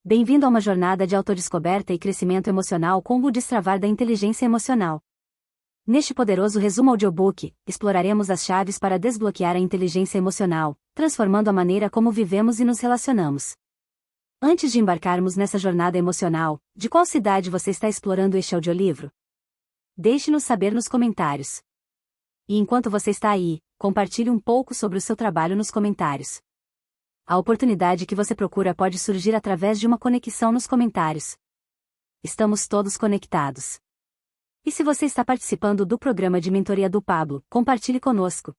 Bem-vindo a uma jornada de autodescoberta e crescimento emocional com o Destravar da Inteligência Emocional. Neste poderoso resumo audiobook, exploraremos as chaves para desbloquear a inteligência emocional, transformando a maneira como vivemos e nos relacionamos. Antes de embarcarmos nessa jornada emocional, de qual cidade você está explorando este audiolivro? Deixe-nos saber nos comentários. E enquanto você está aí, compartilhe um pouco sobre o seu trabalho nos comentários. A oportunidade que você procura pode surgir através de uma conexão nos comentários. Estamos todos conectados. E se você está participando do programa de mentoria do Pablo, compartilhe conosco.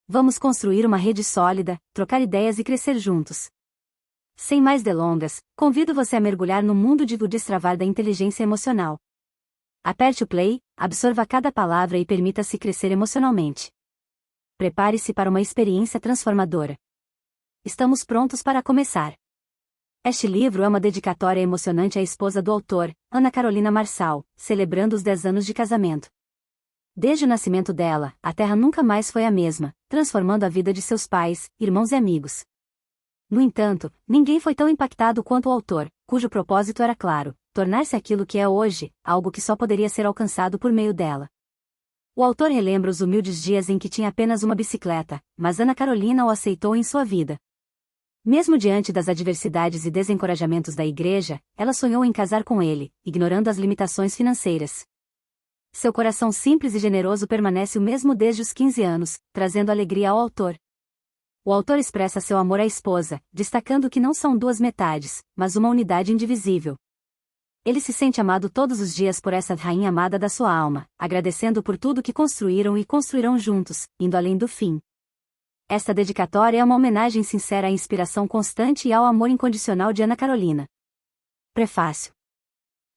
Vamos construir uma rede sólida, trocar ideias e crescer juntos. Sem mais delongas, convido você a mergulhar no mundo de Destravar da Inteligência Emocional. Aperte o play, absorva cada palavra e permita-se crescer emocionalmente. Prepare-se para uma experiência transformadora. Estamos prontos para começar. Este livro é uma dedicatória emocionante à esposa do autor, Ana Carolina Marçal, celebrando os 10 anos de casamento. Desde o nascimento dela, a Terra nunca mais foi a mesma, transformando a vida de seus pais, irmãos e amigos. No entanto, ninguém foi tão impactado quanto o autor, cujo propósito era claro: tornar-se aquilo que é hoje, algo que só poderia ser alcançado por meio dela. O autor relembra os humildes dias em que tinha apenas uma bicicleta, mas Ana Carolina o aceitou em sua vida. Mesmo diante das adversidades e desencorajamentos da igreja, ela sonhou em casar com ele, ignorando as limitações financeiras. Seu coração simples e generoso permanece o mesmo desde os 15 anos, trazendo alegria ao autor. O autor expressa seu amor à esposa, destacando que não são duas metades, mas uma unidade indivisível. Ele se sente amado todos os dias por essa rainha amada da sua alma, agradecendo por tudo que construíram e construirão juntos, indo além do fim. Esta dedicatória é uma homenagem sincera à inspiração constante e ao amor incondicional de Ana Carolina. Prefácio.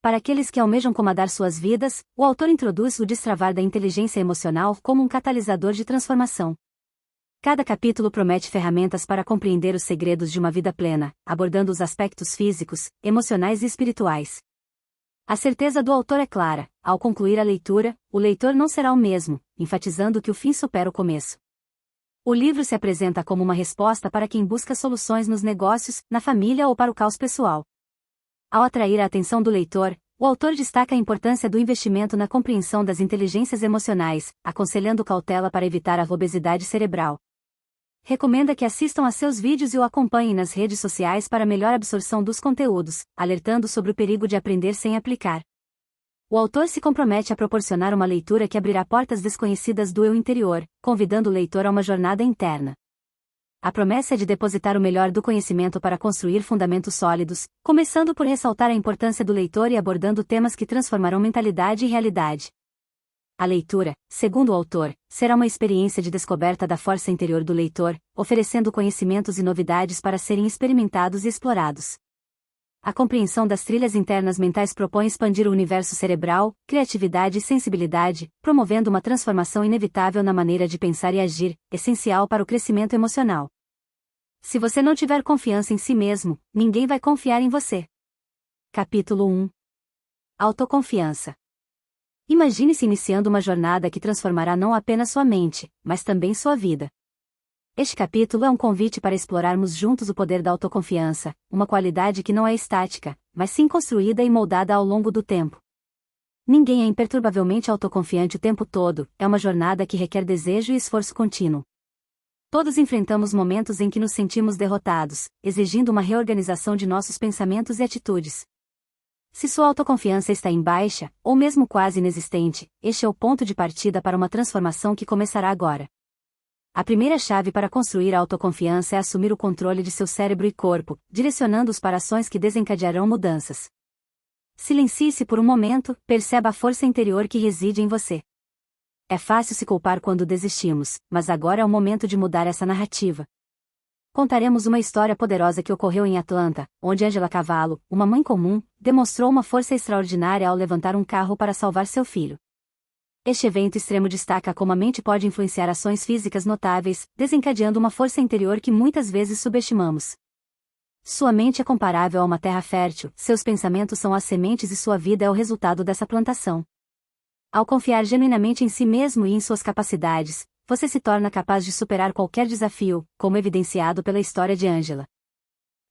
Para aqueles que almejam comandar suas vidas, o autor introduz o Destravar da Inteligência Emocional como um catalisador de transformação. Cada capítulo promete ferramentas para compreender os segredos de uma vida plena, abordando os aspectos físicos, emocionais e espirituais. A certeza do autor é clara: ao concluir a leitura, o leitor não será o mesmo, enfatizando que o fim supera o começo. O livro se apresenta como uma resposta para quem busca soluções nos negócios, na família ou para o caos pessoal. Ao atrair a atenção do leitor, o autor destaca a importância do investimento na compreensão das inteligências emocionais, aconselhando cautela para evitar a obesidade cerebral. Recomenda que assistam a seus vídeos e o acompanhem nas redes sociais para melhor absorção dos conteúdos, alertando sobre o perigo de aprender sem aplicar. O autor se compromete a proporcionar uma leitura que abrirá portas desconhecidas do eu interior, convidando o leitor a uma jornada interna. A promessa é de depositar o melhor do conhecimento para construir fundamentos sólidos, começando por ressaltar a importância do leitor e abordando temas que transformarão mentalidade e realidade. A leitura, segundo o autor, será uma experiência de descoberta da força interior do leitor, oferecendo conhecimentos e novidades para serem experimentados e explorados. A compreensão das trilhas internas mentais propõe expandir o universo cerebral, criatividade e sensibilidade, promovendo uma transformação inevitável na maneira de pensar e agir, essencial para o crescimento emocional. Se você não tiver confiança em si mesmo, ninguém vai confiar em você. Capítulo 1. Autoconfiança. Imagine-se iniciando uma jornada que transformará não apenas sua mente, mas também sua vida. Este capítulo é um convite para explorarmos juntos o poder da autoconfiança, uma qualidade que não é estática, mas sim construída e moldada ao longo do tempo. Ninguém é imperturbavelmente autoconfiante o tempo todo, é uma jornada que requer desejo e esforço contínuo. Todos enfrentamos momentos em que nos sentimos derrotados, exigindo uma reorganização de nossos pensamentos e atitudes. Se sua autoconfiança está em baixa, ou mesmo quase inexistente, este é o ponto de partida para uma transformação que começará agora. A primeira chave para construir a autoconfiança é assumir o controle de seu cérebro e corpo, direcionando-os para ações que desencadearão mudanças. Silencie-se por um momento, perceba a força interior que reside em você. É fácil se culpar quando desistimos, mas agora é o momento de mudar essa narrativa. Contaremos uma história poderosa que ocorreu em Atlanta, onde Angela Cavallo, uma mãe comum, demonstrou uma força extraordinária ao levantar um carro para salvar seu filho. Este evento extremo destaca como a mente pode influenciar ações físicas notáveis, desencadeando uma força interior que muitas vezes subestimamos. Sua mente é comparável a uma terra fértil, seus pensamentos são as sementes e sua vida é o resultado dessa plantação. Ao confiar genuinamente em si mesmo e em suas capacidades, você se torna capaz de superar qualquer desafio, como evidenciado pela história de Angela.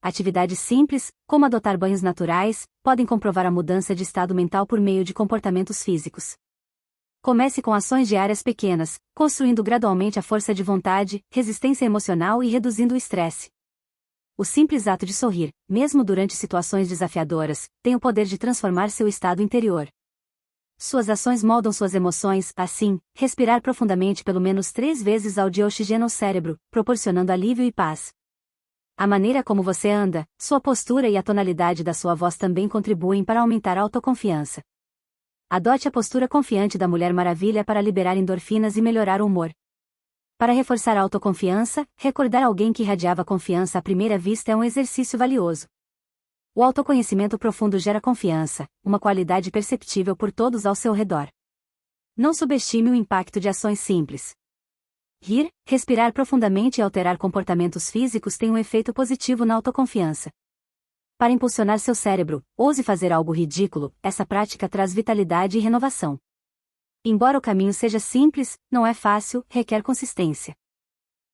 Atividades simples, como adotar banhos naturais, podem comprovar a mudança de estado mental por meio de comportamentos físicos. Comece com ações diárias pequenas, construindo gradualmente a força de vontade, resistência emocional e reduzindo o estresse. O simples ato de sorrir, mesmo durante situações desafiadoras, tem o poder de transformar seu estado interior. Suas ações moldam suas emoções, assim, respirar profundamente pelo menos 3 vezes ao dia oxigena o cérebro, proporcionando alívio e paz. A maneira como você anda, sua postura e a tonalidade da sua voz também contribuem para aumentar a autoconfiança. Adote a postura confiante da Mulher Maravilha para liberar endorfinas e melhorar o humor. Para reforçar a autoconfiança, recordar alguém que irradiava confiança à primeira vista é um exercício valioso. O autoconhecimento profundo gera confiança, uma qualidade perceptível por todos ao seu redor. Não subestime o impacto de ações simples. Rir, respirar profundamente e alterar comportamentos físicos tem um efeito positivo na autoconfiança. Para impulsionar seu cérebro, ouse fazer algo ridículo, essa prática traz vitalidade e renovação. Embora o caminho seja simples, não é fácil, requer consistência.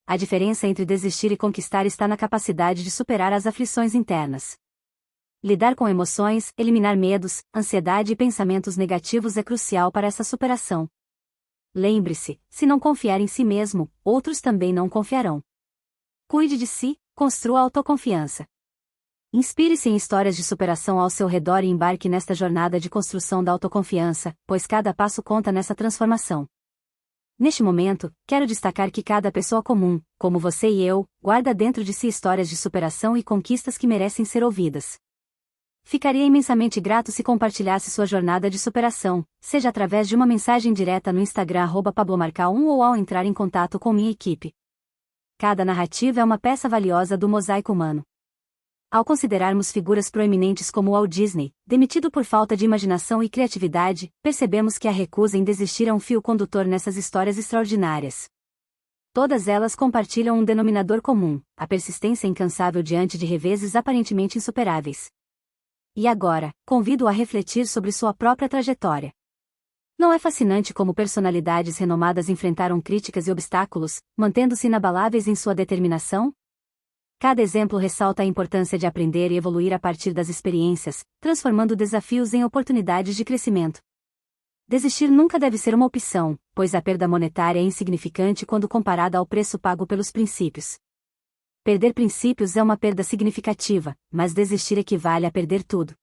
A diferença entre desistir e conquistar está na capacidade de superar as aflições internas. Lidar com emoções, eliminar medos, ansiedade e pensamentos negativos é crucial para essa superação. Lembre-se, se não confiar em si mesmo, outros também não confiarão. Cuide de si, construa autoconfiança. Inspire-se em histórias de superação ao seu redor e embarque nesta jornada de construção da autoconfiança, pois cada passo conta nessa transformação. Neste momento, quero destacar que cada pessoa comum, como você e eu, guarda dentro de si histórias de superação e conquistas que merecem ser ouvidas. Ficaria imensamente grato se compartilhasse sua jornada de superação, seja através de uma mensagem direta no Instagram @pablomarca1 ou ao entrar em contato com minha equipe. Cada narrativa é uma peça valiosa do mosaico humano. Ao considerarmos figuras proeminentes como Walt Disney, demitido por falta de imaginação e criatividade, percebemos que a recusa em desistir é um fio condutor nessas histórias extraordinárias. Todas elas compartilham um denominador comum, a persistência incansável diante de reveses aparentemente insuperáveis. E agora, convido-o a refletir sobre sua própria trajetória. Não é fascinante como personalidades renomadas enfrentaram críticas e obstáculos, mantendo-se inabaláveis em sua determinação? Cada exemplo ressalta a importância de aprender e evoluir a partir das experiências, transformando desafios em oportunidades de crescimento. Desistir nunca deve ser uma opção, pois a perda monetária é insignificante quando comparada ao preço pago pelos princípios. Perder princípios é uma perda significativa, mas desistir equivale a perder tudo.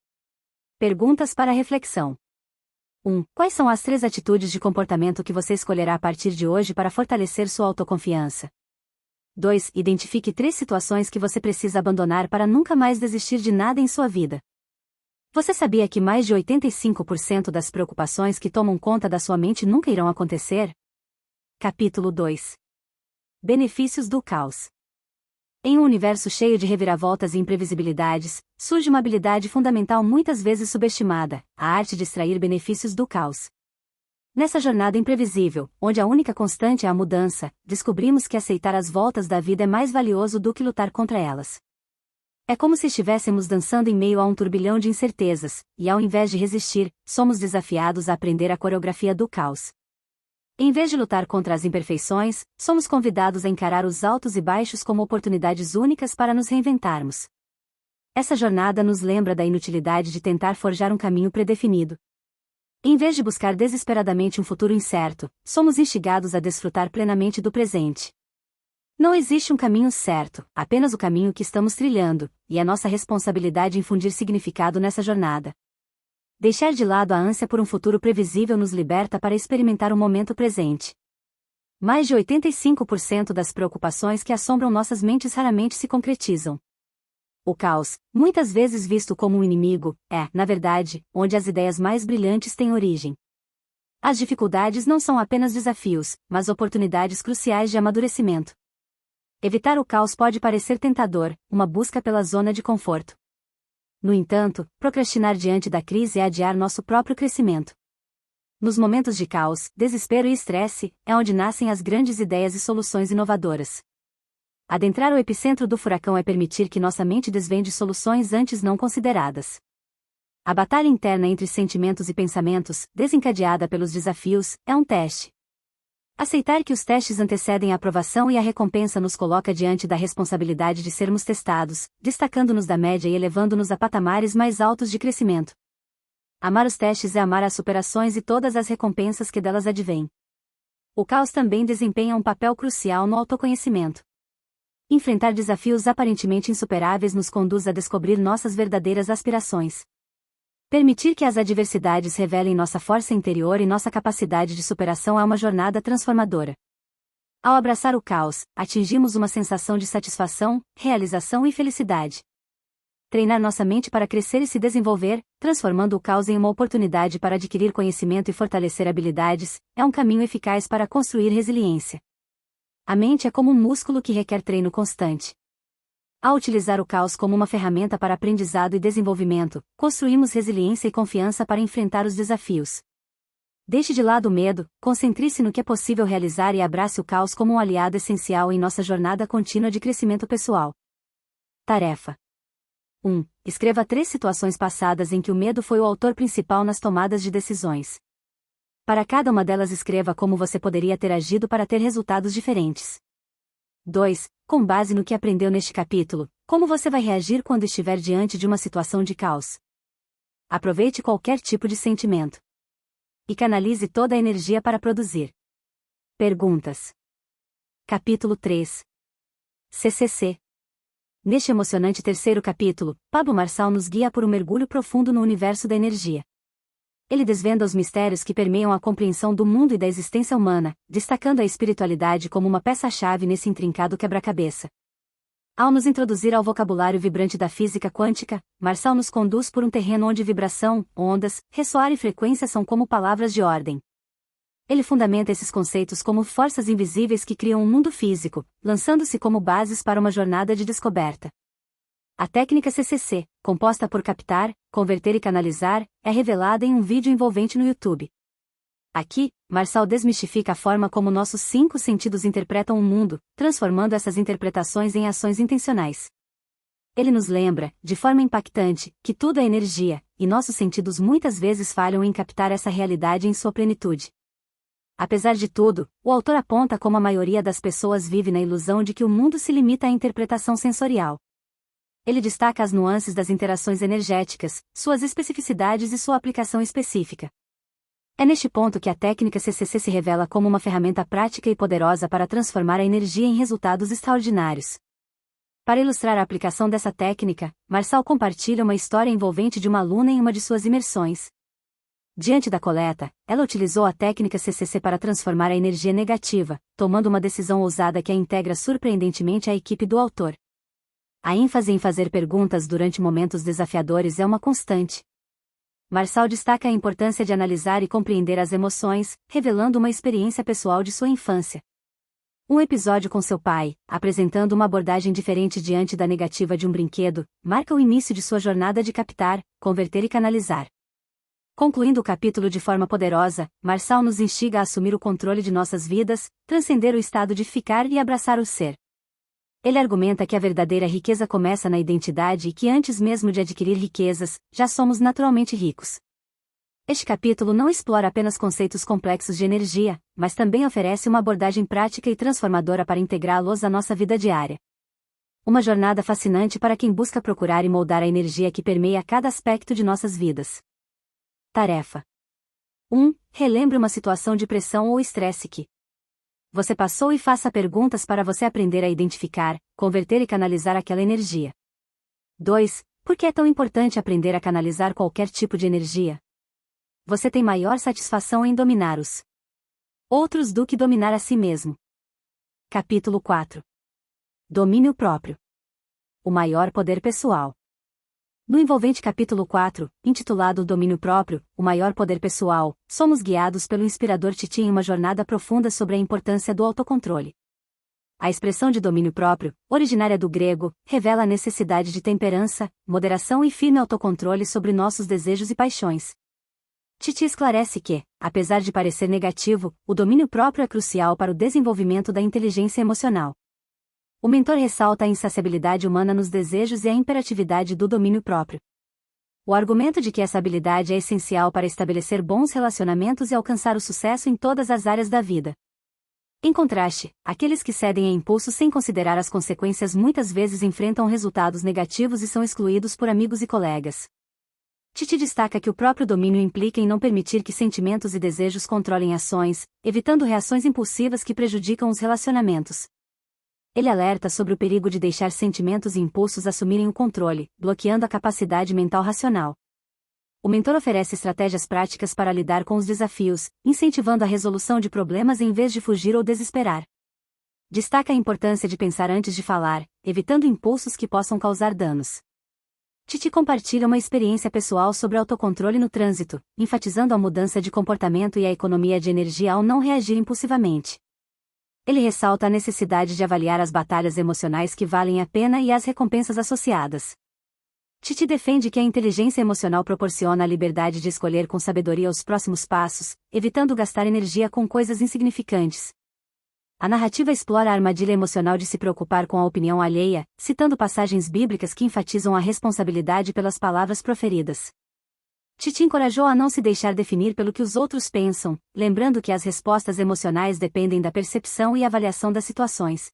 Perguntas para reflexão. 1. Quais são as 3 atitudes de comportamento que você escolherá a partir de hoje para fortalecer sua autoconfiança? 2. Identifique 3 situações que você precisa abandonar para nunca mais desistir de nada em sua vida. Você sabia que mais de 85% das preocupações que tomam conta da sua mente nunca irão acontecer? Capítulo 2. Benefícios do caos. Em um universo cheio de reviravoltas e imprevisibilidades, surge uma habilidade fundamental muitas vezes subestimada, a arte de extrair benefícios do caos. Nessa jornada imprevisível, onde a única constante é a mudança, descobrimos que aceitar as voltas da vida é mais valioso do que lutar contra elas. É como se estivéssemos dançando em meio a um turbilhão de incertezas, e ao invés de resistir, somos desafiados a aprender a coreografia do caos. Em vez de lutar contra as imperfeições, somos convidados a encarar os altos e baixos como oportunidades únicas para nos reinventarmos. Essa jornada nos lembra da inutilidade de tentar forjar um caminho predefinido. Em vez de buscar desesperadamente um futuro incerto, somos instigados a desfrutar plenamente do presente. Não existe um caminho certo, apenas o caminho que estamos trilhando, e é nossa responsabilidade infundir significado nessa jornada. Deixar de lado a ânsia por um futuro previsível nos liberta para experimentar o momento presente. Mais de 85% das preocupações que assombram nossas mentes raramente se concretizam. O caos, muitas vezes visto como um inimigo, é, na verdade, onde as ideias mais brilhantes têm origem. As dificuldades não são apenas desafios, mas oportunidades cruciais de amadurecimento. Evitar o caos pode parecer tentador, uma busca pela zona de conforto. No entanto, procrastinar diante da crise é adiar nosso próprio crescimento. Nos momentos de caos, desespero e estresse, é onde nascem as grandes ideias e soluções inovadoras. Adentrar o epicentro do furacão é permitir que nossa mente desvende soluções antes não consideradas. A batalha interna entre sentimentos e pensamentos, desencadeada pelos desafios, é um teste. Aceitar que os testes antecedem a aprovação e a recompensa nos coloca diante da responsabilidade de sermos testados, destacando-nos da média e elevando-nos a patamares mais altos de crescimento. Amar os testes é amar as superações e todas as recompensas que delas advêm. O caos também desempenha um papel crucial no autoconhecimento. Enfrentar desafios aparentemente insuperáveis nos conduz a descobrir nossas verdadeiras aspirações. Permitir que as adversidades revelem nossa força interior e nossa capacidade de superação é uma jornada transformadora. Ao abraçar o caos, atingimos uma sensação de satisfação, realização e felicidade. Treinar nossa mente para crescer e se desenvolver, transformando o caos em uma oportunidade para adquirir conhecimento e fortalecer habilidades, é um caminho eficaz para construir resiliência. A mente é como um músculo que requer treino constante. Ao utilizar o caos como uma ferramenta para aprendizado e desenvolvimento, construímos resiliência e confiança para enfrentar os desafios. Deixe de lado o medo, concentre-se no que é possível realizar e abrace o caos como um aliado essencial em nossa jornada contínua de crescimento pessoal. Tarefa 1. Escreva 3 situações passadas em que o medo foi o autor principal nas tomadas de decisões. Para cada uma delas escreva como você poderia ter agido para ter resultados diferentes. 2. Com base no que aprendeu neste capítulo, como você vai reagir quando estiver diante de uma situação de caos? Aproveite qualquer tipo de sentimento. E canalize toda a energia para produzir. Perguntas. Capítulo 3. CCC. Neste emocionante terceiro capítulo, Pablo Marçal nos guia por um mergulho profundo no universo da energia. Ele desvenda os mistérios que permeiam a compreensão do mundo e da existência humana, destacando a espiritualidade como uma peça-chave nesse intrincado quebra-cabeça. Ao nos introduzir ao vocabulário vibrante da física quântica, Marçal nos conduz por um terreno onde vibração, ondas, ressoar e frequência são como palavras de ordem. Ele fundamenta esses conceitos como forças invisíveis que criam um mundo físico, lançando-se como bases para uma jornada de descoberta. A técnica CCC, composta por captar, converter e canalizar, é revelada em um vídeo envolvente no YouTube. Aqui, Marçal desmistifica a forma como nossos 5 sentidos interpretam o mundo, transformando essas interpretações em ações intencionais. Ele nos lembra, de forma impactante, que tudo é energia, e nossos sentidos muitas vezes falham em captar essa realidade em sua plenitude. Apesar de tudo, o autor aponta como a maioria das pessoas vive na ilusão de que o mundo se limita à interpretação sensorial. Ele destaca as nuances das interações energéticas, suas especificidades e sua aplicação específica. É neste ponto que a técnica CCC se revela como uma ferramenta prática e poderosa para transformar a energia em resultados extraordinários. Para ilustrar a aplicação dessa técnica, Marçal compartilha uma história envolvente de uma aluna em uma de suas imersões. Diante da coleta, ela utilizou a técnica CCC para transformar a energia negativa, tomando uma decisão ousada que a integra surpreendentemente à equipe do autor. A ênfase em fazer perguntas durante momentos desafiadores é uma constante. Marçal destaca a importância de analisar e compreender as emoções, revelando uma experiência pessoal de sua infância. Um episódio com seu pai, apresentando uma abordagem diferente diante da negativa de um brinquedo, marca o início de sua jornada de captar, converter e canalizar. Concluindo o capítulo de forma poderosa, Marçal nos instiga a assumir o controle de nossas vidas, transcender o estado de ficar e abraçar o ser. Ele argumenta que a verdadeira riqueza começa na identidade e que antes mesmo de adquirir riquezas, já somos naturalmente ricos. Este capítulo não explora apenas conceitos complexos de energia, mas também oferece uma abordagem prática e transformadora para integrá-los à nossa vida diária. Uma jornada fascinante para quem busca procurar e moldar a energia que permeia cada aspecto de nossas vidas. Tarefa 1. Relembre uma situação de pressão ou estresse que você passou e faça perguntas para você aprender a identificar, converter e canalizar aquela energia. 2. Por que é tão importante aprender a canalizar qualquer tipo de energia? Você tem maior satisfação em dominar os outros do que dominar a si mesmo. Capítulo 4. Domínio próprio. O maior poder pessoal. No envolvente capítulo 4, intitulado Domínio Próprio, o maior poder pessoal, somos guiados pelo inspirador Titi em uma jornada profunda sobre a importância do autocontrole. A expressão de domínio próprio, originária do grego, revela a necessidade de temperança, moderação e firme autocontrole sobre nossos desejos e paixões. Titi esclarece que, apesar de parecer negativo, o domínio próprio é crucial para o desenvolvimento da inteligência emocional. O mentor ressalta a insaciabilidade humana nos desejos e a imperatividade do domínio próprio. O argumento de que essa habilidade é essencial para estabelecer bons relacionamentos e alcançar o sucesso em todas as áreas da vida. Em contraste, aqueles que cedem a impulsos sem considerar as consequências muitas vezes enfrentam resultados negativos e são excluídos por amigos e colegas. Titi destaca que o próprio domínio implica em não permitir que sentimentos e desejos controlem ações, evitando reações impulsivas que prejudicam os relacionamentos. Ele alerta sobre o perigo de deixar sentimentos e impulsos assumirem o controle, bloqueando a capacidade mental racional. O mentor oferece estratégias práticas para lidar com os desafios, incentivando a resolução de problemas em vez de fugir ou desesperar. Destaca a importância de pensar antes de falar, evitando impulsos que possam causar danos. Titi compartilha uma experiência pessoal sobre autocontrole no trânsito, enfatizando a mudança de comportamento e a economia de energia ao não reagir impulsivamente. Ele ressalta a necessidade de avaliar as batalhas emocionais que valem a pena e as recompensas associadas. Titi defende que a inteligência emocional proporciona a liberdade de escolher com sabedoria os próximos passos, evitando gastar energia com coisas insignificantes. A narrativa explora a armadilha emocional de se preocupar com a opinião alheia, citando passagens bíblicas que enfatizam a responsabilidade pelas palavras proferidas. Titi encorajou a não se deixar definir pelo que os outros pensam, lembrando que as respostas emocionais dependem da percepção e avaliação das situações.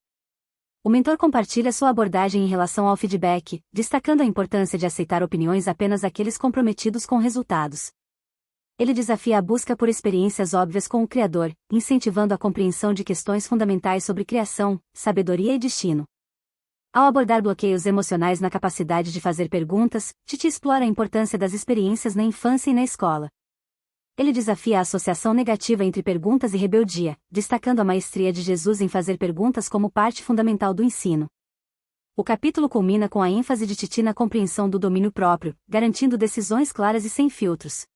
O mentor compartilha sua abordagem em relação ao feedback, destacando a importância de aceitar opiniões apenas aqueles comprometidos com resultados. Ele desafia a busca por experiências óbvias com o Criador, incentivando a compreensão de questões fundamentais sobre criação, sabedoria e destino. Ao abordar bloqueios emocionais na capacidade de fazer perguntas, Titi explora a importância das experiências na infância e na escola. Ele desafia a associação negativa entre perguntas e rebeldia, destacando a maestria de Jesus em fazer perguntas como parte fundamental do ensino. O capítulo culmina com a ênfase de Titi na compreensão do domínio próprio, garantindo decisões claras e sem filtros.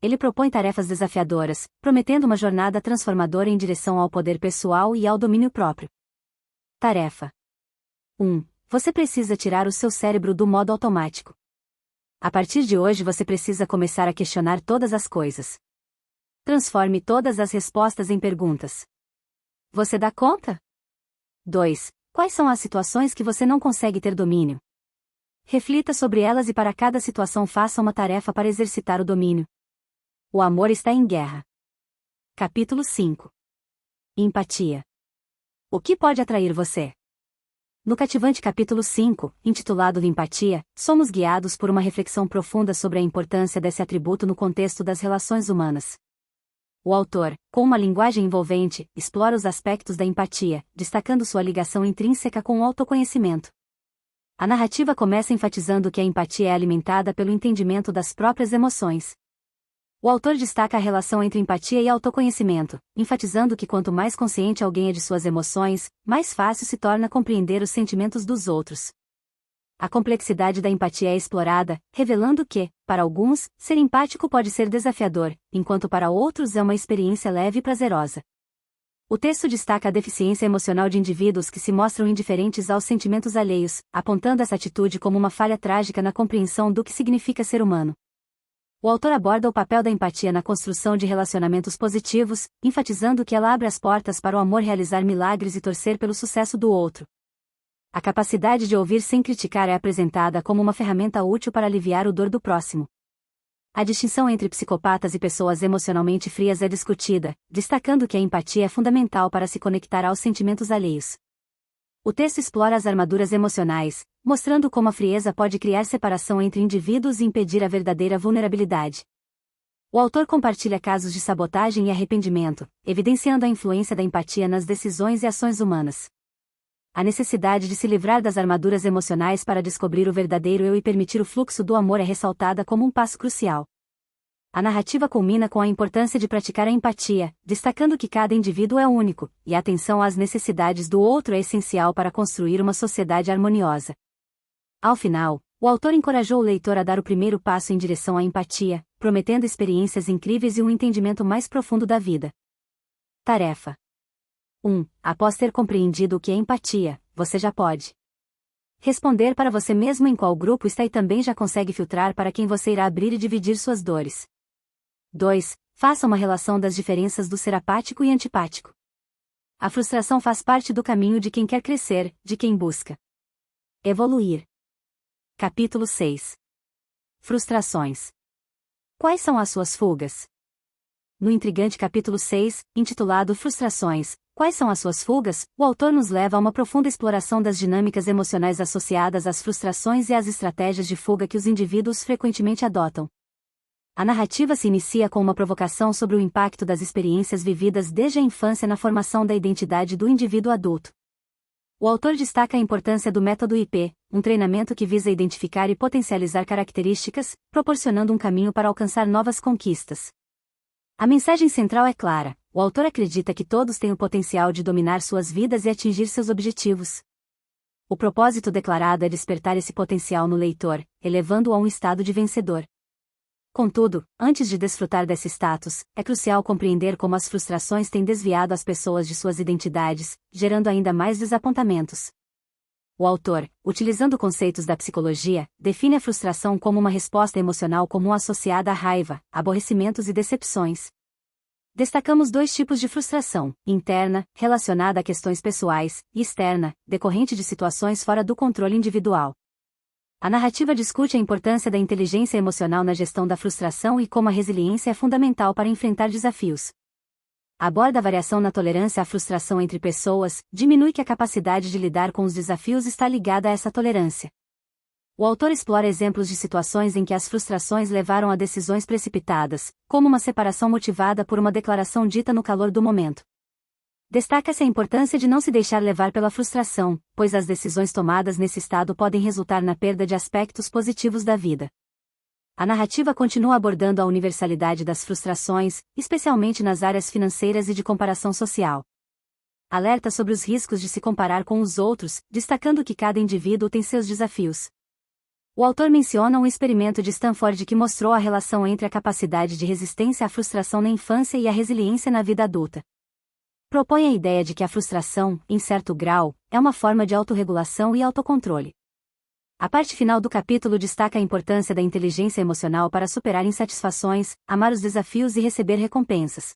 Ele propõe tarefas desafiadoras, prometendo uma jornada transformadora em direção ao poder pessoal e ao domínio próprio. Tarefa 1. Você precisa tirar o seu cérebro do modo automático. A partir de hoje você precisa começar a questionar todas as coisas. Transforme todas as respostas em perguntas. Você dá conta? 2. Quais são as situações que você não consegue ter domínio? Reflita sobre elas e para cada situação faça uma tarefa para exercitar o domínio. O amor está em guerra. Capítulo 5. Empatia. O que pode atrair você? No cativante capítulo 5, intitulado Empatia, somos guiados por uma reflexão profunda sobre a importância desse atributo no contexto das relações humanas. O autor, com uma linguagem envolvente, explora os aspectos da empatia, destacando sua ligação intrínseca com o autoconhecimento. A narrativa começa enfatizando que a empatia é alimentada pelo entendimento das próprias emoções. O autor destaca a relação entre empatia e autoconhecimento, enfatizando que quanto mais consciente alguém é de suas emoções, mais fácil se torna compreender os sentimentos dos outros. A complexidade da empatia é explorada, revelando que, para alguns, ser empático pode ser desafiador, enquanto para outros é uma experiência leve e prazerosa. O texto destaca a deficiência emocional de indivíduos que se mostram indiferentes aos sentimentos alheios, apontando essa atitude como uma falha trágica na compreensão do que significa ser humano. O autor aborda o papel da empatia na construção de relacionamentos positivos, enfatizando que ela abre as portas para o amor realizar milagres e torcer pelo sucesso do outro. A capacidade de ouvir sem criticar é apresentada como uma ferramenta útil para aliviar o dor do próximo. A distinção entre psicopatas e pessoas emocionalmente frias é discutida, destacando que a empatia é fundamental para se conectar aos sentimentos alheios. O texto explora as armaduras emocionais, mostrando como a frieza pode criar separação entre indivíduos e impedir a verdadeira vulnerabilidade. O autor compartilha casos de sabotagem e arrependimento, evidenciando a influência da empatia nas decisões e ações humanas. A necessidade de se livrar das armaduras emocionais para descobrir o verdadeiro eu e permitir o fluxo do amor é ressaltada como um passo crucial. A narrativa culmina com a importância de praticar a empatia, destacando que cada indivíduo é único, e a atenção às necessidades do outro é essencial para construir uma sociedade harmoniosa. Ao final, o autor encorajou o leitor a dar o primeiro passo em direção à empatia, prometendo experiências incríveis e um entendimento mais profundo da vida. Tarefa 1. Após ter compreendido o que é empatia, você já pode responder para você mesmo em qual grupo está e também já consegue filtrar para quem você irá abrir e dividir suas dores. 2. Faça uma relação das diferenças do ser apático e antipático. A frustração faz parte do caminho de quem quer crescer, de quem busca evoluir. Capítulo 6. Frustrações. Quais são as suas fugas? No intrigante capítulo 6, intitulado Frustrações, Quais são as suas fugas? O autor nos leva a uma profunda exploração das dinâmicas emocionais associadas às frustrações e às estratégias de fuga que os indivíduos frequentemente adotam. A narrativa se inicia com uma provocação sobre o impacto das experiências vividas desde a infância na formação da identidade do indivíduo adulto. O autor destaca a importância do método IP, um treinamento que visa identificar e potencializar características, proporcionando um caminho para alcançar novas conquistas. A mensagem central é clara: o autor acredita que todos têm o potencial de dominar suas vidas e atingir seus objetivos. O propósito declarado é despertar esse potencial no leitor, elevando-o a um estado de vencedor. Contudo, antes de desfrutar desse status, é crucial compreender como as frustrações têm desviado as pessoas de suas identidades, gerando ainda mais desapontamentos. O autor, utilizando conceitos da psicologia, define a frustração como uma resposta emocional comum associada à raiva, aborrecimentos e decepções. Destacamos dois tipos de frustração: interna, relacionada a questões pessoais, e externa, decorrente de situações fora do controle individual. A narrativa discute a importância da inteligência emocional na gestão da frustração e como a resiliência é fundamental para enfrentar desafios. Aborda a variação na tolerância à frustração entre pessoas, diminui que a capacidade de lidar com os desafios está ligada a essa tolerância. O autor explora exemplos de situações em que as frustrações levaram a decisões precipitadas, como uma separação motivada por uma declaração dita no calor do momento. Destaca-se a importância de não se deixar levar pela frustração, pois as decisões tomadas nesse estado podem resultar na perda de aspectos positivos da vida. A narrativa continua abordando a universalidade das frustrações, especialmente nas áreas financeiras e de comparação social. Alerta sobre os riscos de se comparar com os outros, destacando que cada indivíduo tem seus desafios. O autor menciona um experimento de Stanford que mostrou a relação entre a capacidade de resistência à frustração na infância e a resiliência na vida adulta. Propõe a ideia de que a frustração, em certo grau, é uma forma de autorregulação e autocontrole. A parte final do capítulo destaca a importância da inteligência emocional para superar insatisfações, amar os desafios e receber recompensas.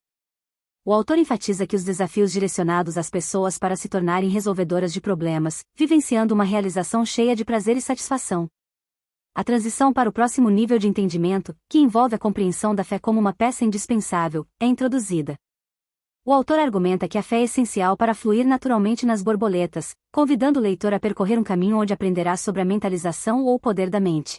O autor enfatiza que os desafios direcionados às pessoas para se tornarem resolvedoras de problemas, vivenciando uma realização cheia de prazer e satisfação. A transição para o próximo nível de entendimento, que envolve a compreensão da fé como uma peça indispensável, é introduzida. O autor argumenta que a fé é essencial para fluir naturalmente nas borboletas, convidando o leitor a percorrer um caminho onde aprenderá sobre a mentalização ou o poder da mente.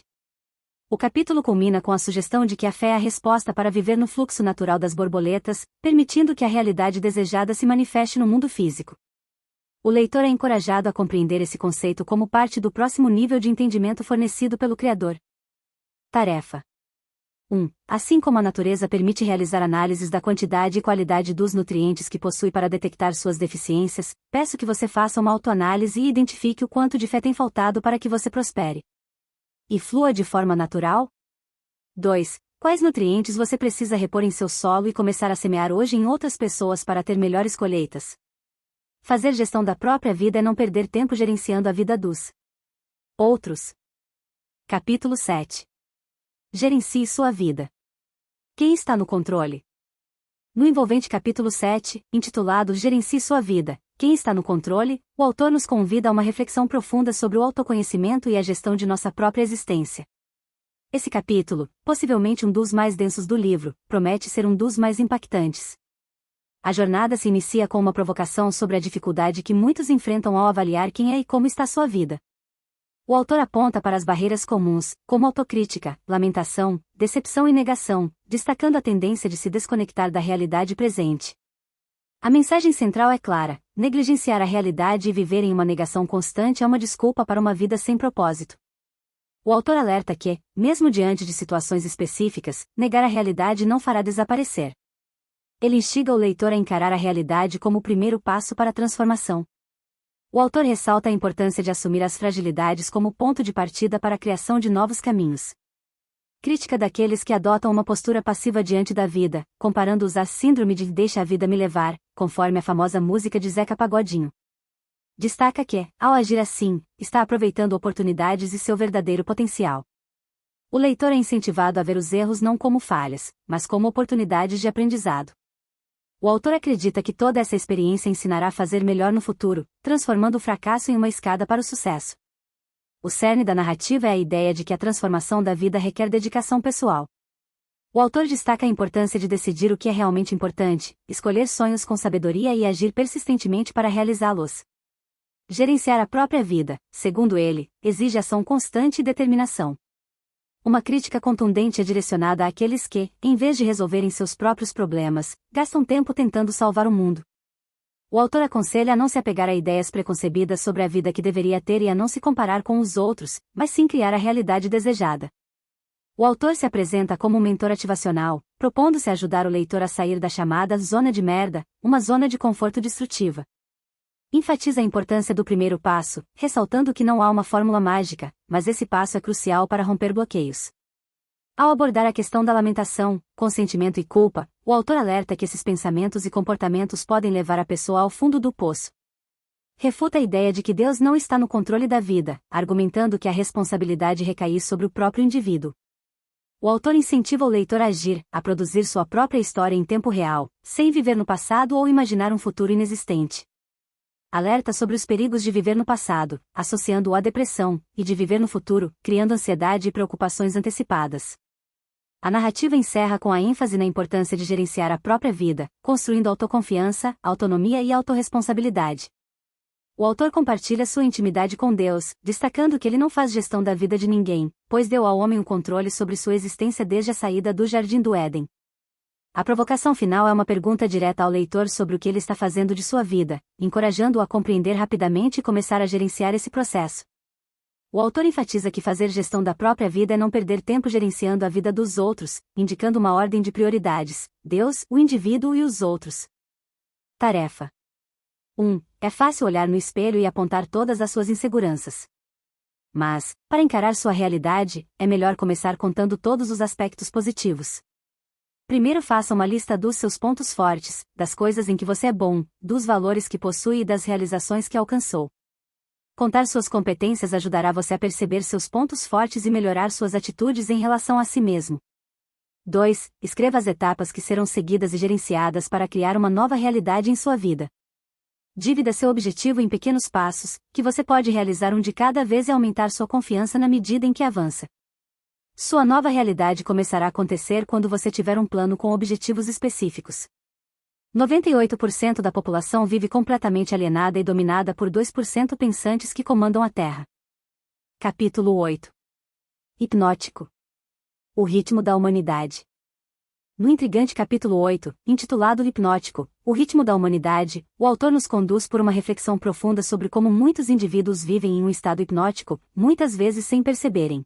O capítulo culmina com a sugestão de que a fé é a resposta para viver no fluxo natural das borboletas, permitindo que a realidade desejada se manifeste no mundo físico. O leitor é encorajado a compreender esse conceito como parte do próximo nível de entendimento fornecido pelo Criador. Tarefa 1. Assim como a natureza permite realizar análises da quantidade e qualidade dos nutrientes que possui para detectar suas deficiências, peço que você faça uma autoanálise e identifique o quanto de fé tem faltado para que você prospere. E flua de forma natural? 2. Quais nutrientes você precisa repor em seu solo e começar a semear hoje em outras pessoas para ter melhores colheitas? Fazer gestão da própria vida é não perder tempo gerenciando a vida dos outros. Capítulo 7. Gerencie sua vida. Quem está no controle? No envolvente capítulo 7, intitulado Gerencie sua vida, quem está no controle, o autor nos convida a uma reflexão profunda sobre o autoconhecimento e a gestão de nossa própria existência. Esse capítulo, possivelmente um dos mais densos do livro, promete ser um dos mais impactantes. A jornada se inicia com uma provocação sobre a dificuldade que muitos enfrentam ao avaliar quem é e como está sua vida. O autor aponta para as barreiras comuns, como autocrítica, lamentação, decepção e negação, destacando a tendência de se desconectar da realidade presente. A mensagem central é clara: negligenciar a realidade e viver em uma negação constante é uma desculpa para uma vida sem propósito. O autor alerta que, mesmo diante de situações específicas, negar a realidade não fará desaparecer. Ele instiga o leitor a encarar a realidade como o primeiro passo para a transformação. O autor ressalta a importância de assumir as fragilidades como ponto de partida para a criação de novos caminhos. Crítica daqueles que adotam uma postura passiva diante da vida, comparando-os à síndrome de "deixa a vida me levar", conforme a famosa música de Zeca Pagodinho. Destaca que, ao agir assim, está aproveitando oportunidades e seu verdadeiro potencial. O leitor é incentivado a ver os erros não como falhas, mas como oportunidades de aprendizado. O autor acredita que toda essa experiência ensinará a fazer melhor no futuro, transformando o fracasso em uma escada para o sucesso. O cerne da narrativa é a ideia de que a transformação da vida requer dedicação pessoal. O autor destaca a importância de decidir o que é realmente importante, escolher sonhos com sabedoria e agir persistentemente para realizá-los. Gerenciar a própria vida, segundo ele, exige ação constante e determinação. Uma crítica contundente é direcionada àqueles que, em vez de resolverem seus próprios problemas, gastam tempo tentando salvar o mundo. O autor aconselha a não se apegar a ideias preconcebidas sobre a vida que deveria ter e a não se comparar com os outros, mas sim criar a realidade desejada. O autor se apresenta como um mentor ativacional, propondo-se ajudar o leitor a sair da chamada zona de merda, uma zona de conforto destrutiva. Enfatiza a importância do primeiro passo, ressaltando que não há uma fórmula mágica, mas esse passo é crucial para romper bloqueios. Ao abordar a questão da lamentação, consentimento e culpa, o autor alerta que esses pensamentos e comportamentos podem levar a pessoa ao fundo do poço. Refuta a ideia de que Deus não está no controle da vida, argumentando que a responsabilidade recai sobre o próprio indivíduo. O autor incentiva o leitor a agir, a produzir sua própria história em tempo real, sem viver no passado ou imaginar um futuro inexistente. Alerta sobre os perigos de viver no passado, associando-o à depressão, e de viver no futuro, criando ansiedade e preocupações antecipadas. A narrativa encerra com a ênfase na importância de gerenciar a própria vida, construindo autoconfiança, autonomia e autorresponsabilidade. O autor compartilha sua intimidade com Deus, destacando que ele não faz gestão da vida de ninguém, pois deu ao homem o controle sobre sua existência desde a saída do Jardim do Éden. A provocação final é uma pergunta direta ao leitor sobre o que ele está fazendo de sua vida, encorajando-o a compreender rapidamente e começar a gerenciar esse processo. O autor enfatiza que fazer gestão da própria vida é não perder tempo gerenciando a vida dos outros, indicando uma ordem de prioridades: Deus, o indivíduo e os outros. Tarefa 1. É fácil olhar no espelho e apontar todas as suas inseguranças. Mas, para encarar sua realidade, é melhor começar contando todos os aspectos positivos. Primeiro faça uma lista dos seus pontos fortes, das coisas em que você é bom, dos valores que possui e das realizações que alcançou. Contar suas competências ajudará você a perceber seus pontos fortes e melhorar suas atitudes em relação a si mesmo. 2. Escreva as etapas que serão seguidas e gerenciadas para criar uma nova realidade em sua vida. Divida seu objetivo em pequenos passos, que você pode realizar um de cada vez e aumentar sua confiança na medida em que avança. Sua nova realidade começará a acontecer quando você tiver um plano com objetivos específicos. 98% da população vive completamente alienada e dominada por 2% pensantes que comandam a Terra. Capítulo 8. Hipnótico. O ritmo da humanidade. No intrigante capítulo 8, intitulado Hipnótico, o ritmo da humanidade, o autor nos conduz por uma reflexão profunda sobre como muitos indivíduos vivem em um estado hipnótico, muitas vezes sem perceberem.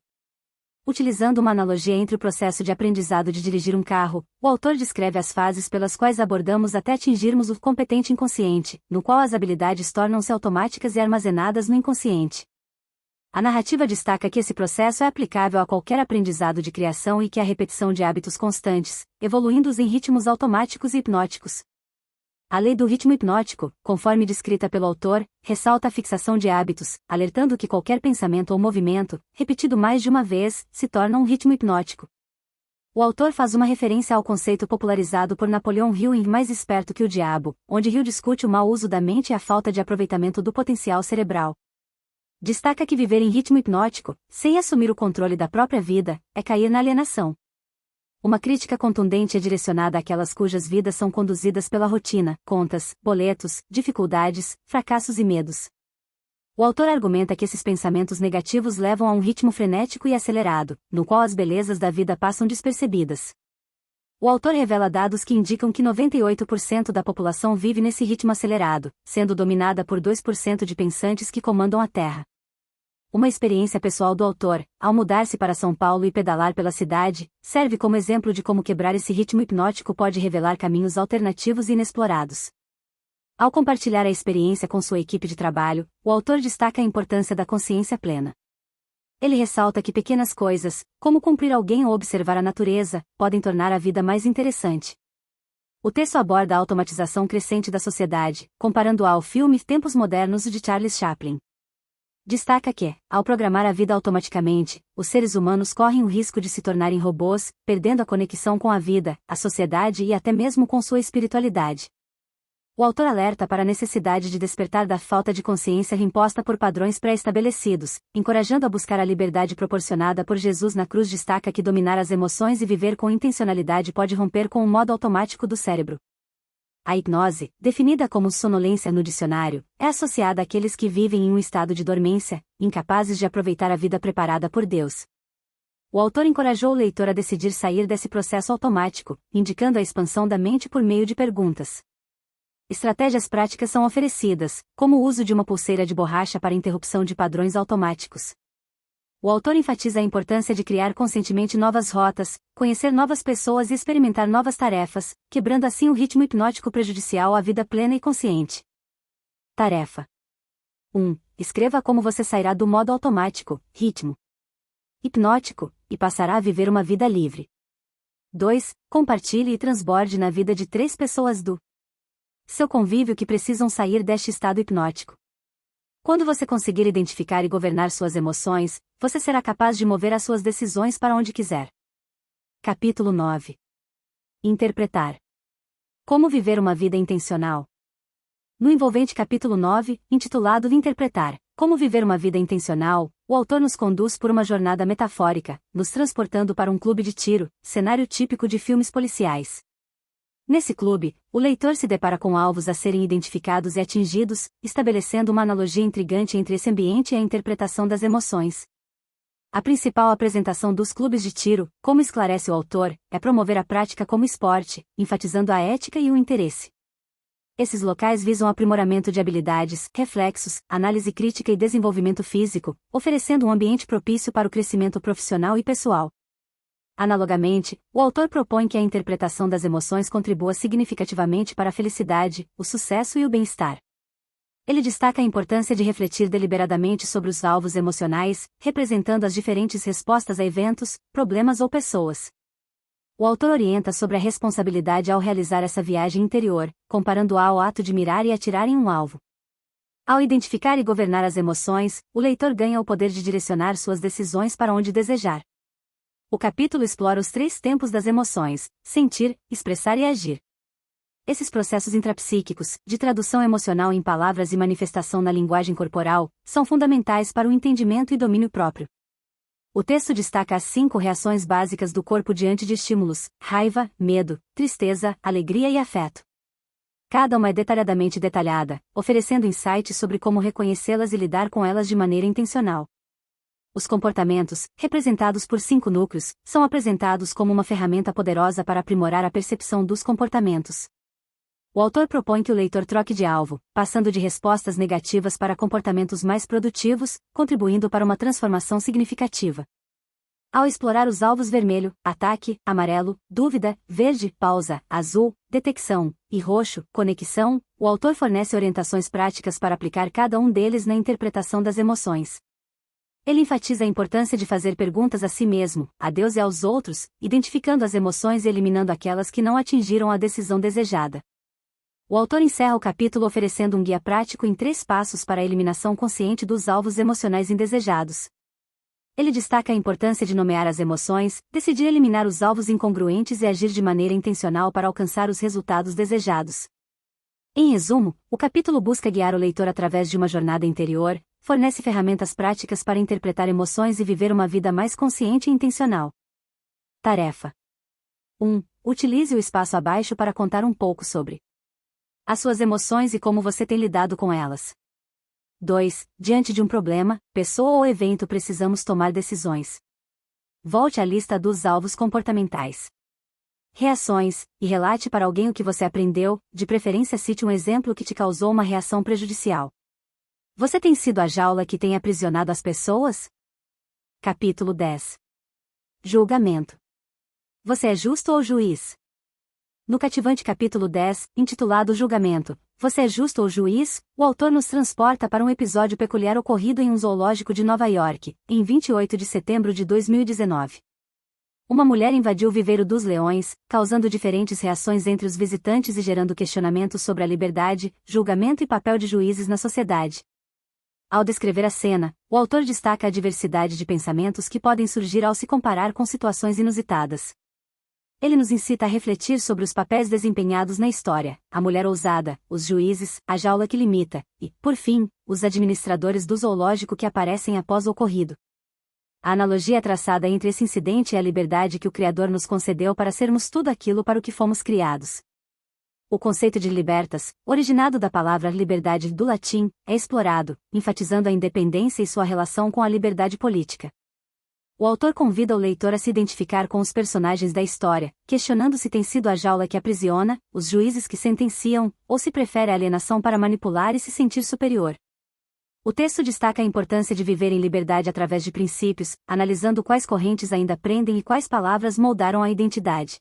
Utilizando uma analogia entre o processo de aprendizado de dirigir um carro, o autor descreve as fases pelas quais abordamos até atingirmos o competente inconsciente, no qual as habilidades tornam-se automáticas e armazenadas no inconsciente. A narrativa destaca que esse processo é aplicável a qualquer aprendizado de criação e que a repetição de hábitos constantes, evoluindo-os em ritmos automáticos e hipnóticos. A lei do ritmo hipnótico, conforme descrita pelo autor, ressalta a fixação de hábitos, alertando que qualquer pensamento ou movimento, repetido mais de uma vez, se torna um ritmo hipnótico. O autor faz uma referência ao conceito popularizado por Napoleon Hill em Mais Esperto que o Diabo, onde Hill discute o mau uso da mente e a falta de aproveitamento do potencial cerebral. Destaca que viver em ritmo hipnótico, sem assumir o controle da própria vida, é cair na alienação. Uma crítica contundente é direcionada àquelas cujas vidas são conduzidas pela rotina, contas, boletos, dificuldades, fracassos e medos. O autor argumenta que esses pensamentos negativos levam a um ritmo frenético e acelerado, no qual as belezas da vida passam despercebidas. O autor revela dados que indicam que 98% da população vive nesse ritmo acelerado, sendo dominada por 2% de pensantes que comandam a Terra. Uma experiência pessoal do autor, ao mudar-se para São Paulo e pedalar pela cidade, serve como exemplo de como quebrar esse ritmo hipnótico pode revelar caminhos alternativos e inexplorados. Ao compartilhar a experiência com sua equipe de trabalho, o autor destaca a importância da consciência plena. Ele ressalta que pequenas coisas, como cumprir alguém ou observar a natureza, podem tornar a vida mais interessante. O texto aborda a automatização crescente da sociedade, comparando-a ao filme Tempos Modernos de Charles Chaplin. Destaca que, ao programar a vida automaticamente, os seres humanos correm o risco de se tornarem robôs, perdendo a conexão com a vida, a sociedade e até mesmo com sua espiritualidade. O autor alerta para a necessidade de despertar da falta de consciência imposta por padrões pré-estabelecidos, encorajando a buscar a liberdade proporcionada por Jesus na cruz. Destaca que dominar as emoções e viver com intencionalidade pode romper com o modo automático do cérebro. A hipnose, definida como sonolência no dicionário, é associada àqueles que vivem em um estado de dormência, incapazes de aproveitar a vida preparada por Deus. O autor encorajou o leitor a decidir sair desse processo automático, indicando a expansão da mente por meio de perguntas. Estratégias práticas são oferecidas, como o uso de uma pulseira de borracha para interrupção de padrões automáticos. O autor enfatiza a importância de criar conscientemente novas rotas, conhecer novas pessoas e experimentar novas tarefas, quebrando assim o ritmo hipnótico prejudicial à vida plena e consciente. Tarefa 1. Escreva como você sairá do modo automático, ritmo hipnótico, e passará a viver uma vida livre. 2. Compartilhe e transborde na vida de 3 pessoas do seu convívio que precisam sair deste estado hipnótico. Quando você conseguir identificar e governar suas emoções, você será capaz de mover as suas decisões para onde quiser. Capítulo 9. Interpretar. Como viver uma vida intencional? No envolvente capítulo 9, intitulado Interpretar, como viver uma vida intencional, o autor nos conduz por uma jornada metafórica, nos transportando para um clube de tiro, cenário típico de filmes policiais. Nesse clube, o leitor se depara com alvos a serem identificados e atingidos, estabelecendo uma analogia intrigante entre esse ambiente e a interpretação das emoções. A principal apresentação dos clubes de tiro, como esclarece o autor, é promover a prática como esporte, enfatizando a ética e o interesse. Esses locais visam aprimoramento de habilidades, reflexos, análise crítica e desenvolvimento físico, oferecendo um ambiente propício para o crescimento profissional e pessoal. Analogamente, o autor propõe que a interpretação das emoções contribua significativamente para a felicidade, o sucesso e o bem-estar. Ele destaca a importância de refletir deliberadamente sobre os alvos emocionais, representando as diferentes respostas a eventos, problemas ou pessoas. O autor orienta sobre a responsabilidade ao realizar essa viagem interior, comparando-a ao ato de mirar e atirar em um alvo. Ao identificar e governar as emoções, o leitor ganha o poder de direcionar suas decisões para onde desejar. O capítulo explora os 3 tempos das emoções: sentir, expressar e agir. Esses processos intrapsíquicos, de tradução emocional em palavras e manifestação na linguagem corporal, são fundamentais para o entendimento e domínio próprio. O texto destaca as 5 reações básicas do corpo diante de estímulos: raiva, medo, tristeza, alegria e afeto. Cada uma é detalhadamente detalhada, oferecendo insights sobre como reconhecê-las e lidar com elas de maneira intencional. Os comportamentos, representados por 5 núcleos, são apresentados como uma ferramenta poderosa para aprimorar a percepção dos comportamentos. O autor propõe que o leitor troque de alvo, passando de respostas negativas para comportamentos mais produtivos, contribuindo para uma transformação significativa. Ao explorar os alvos vermelho, ataque, amarelo, dúvida, verde, pausa, azul, detecção, e roxo, conexão, o autor fornece orientações práticas para aplicar cada um deles na interpretação das emoções. Ele enfatiza a importância de fazer perguntas a si mesmo, a Deus e aos outros, identificando as emoções e eliminando aquelas que não atingiram a decisão desejada. O autor encerra o capítulo oferecendo um guia prático em 3 passos para a eliminação consciente dos alvos emocionais indesejados. Ele destaca a importância de nomear as emoções, decidir eliminar os alvos incongruentes e agir de maneira intencional para alcançar os resultados desejados. Em resumo, o capítulo busca guiar o leitor através de uma jornada interior, fornece ferramentas práticas para interpretar emoções e viver uma vida mais consciente e intencional. Tarefa 1. Utilize o espaço abaixo para contar um pouco sobre as suas emoções e como você tem lidado com elas. 2. Diante de um problema, pessoa ou evento precisamos tomar decisões. Volte à lista dos alvos comportamentais. Reações, e relate para alguém o que você aprendeu, de preferência cite um exemplo que te causou uma reação prejudicial. Você tem sido a jaula que tem aprisionado as pessoas? Capítulo 10. Julgamento. Você é justo ou juiz? No cativante capítulo 10, intitulado Julgamento, Você é justo ou juiz?, o autor nos transporta para um episódio peculiar ocorrido em um zoológico de Nova York, em 28 de setembro de 2019. Uma mulher invadiu o viveiro dos leões, causando diferentes reações entre os visitantes e gerando questionamentos sobre a liberdade, julgamento e papel de juízes na sociedade. Ao descrever a cena, o autor destaca a diversidade de pensamentos que podem surgir ao se comparar com situações inusitadas. Ele nos incita a refletir sobre os papéis desempenhados na história, a mulher ousada, os juízes, a jaula que limita, e, por fim, os administradores do zoológico que aparecem após o ocorrido. A analogia é traçada entre esse incidente e a liberdade que o Criador nos concedeu para sermos tudo aquilo para o que fomos criados. O conceito de libertas, originado da palavra liberdade do latim, é explorado, enfatizando a independência e sua relação com a liberdade política. O autor convida o leitor a se identificar com os personagens da história, questionando se tem sido a jaula que aprisiona, os juízes que sentenciam, ou se prefere a alienação para manipular e se sentir superior. O texto destaca a importância de viver em liberdade através de princípios, analisando quais correntes ainda prendem e quais palavras moldaram a identidade.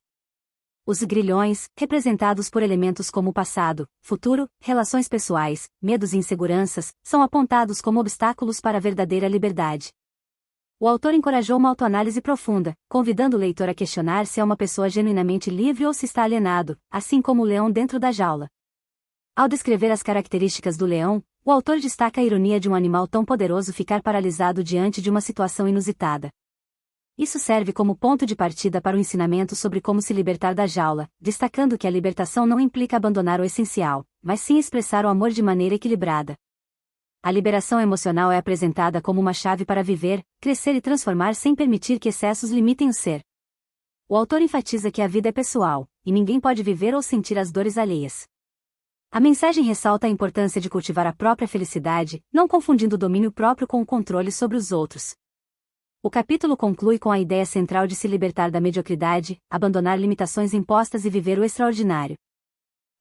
Os grilhões, representados por elementos como passado, futuro, relações pessoais, medos e inseguranças, são apontados como obstáculos para a verdadeira liberdade. O autor encorajou uma autoanálise profunda, convidando o leitor a questionar se é uma pessoa genuinamente livre ou se está alienado, assim como o leão dentro da jaula. Ao descrever as características do leão, o autor destaca a ironia de um animal tão poderoso ficar paralisado diante de uma situação inusitada. Isso serve como ponto de partida para o ensinamento sobre como se libertar da jaula, destacando que a libertação não implica abandonar o essencial, mas sim expressar o amor de maneira equilibrada. A liberação emocional é apresentada como uma chave para viver, crescer e transformar sem permitir que excessos limitem o ser. O autor enfatiza que a vida é pessoal, e ninguém pode viver ou sentir as dores alheias. A mensagem ressalta a importância de cultivar a própria felicidade, não confundindo o domínio próprio com o controle sobre os outros. O capítulo conclui com a ideia central de se libertar da mediocridade, abandonar limitações impostas e viver o extraordinário.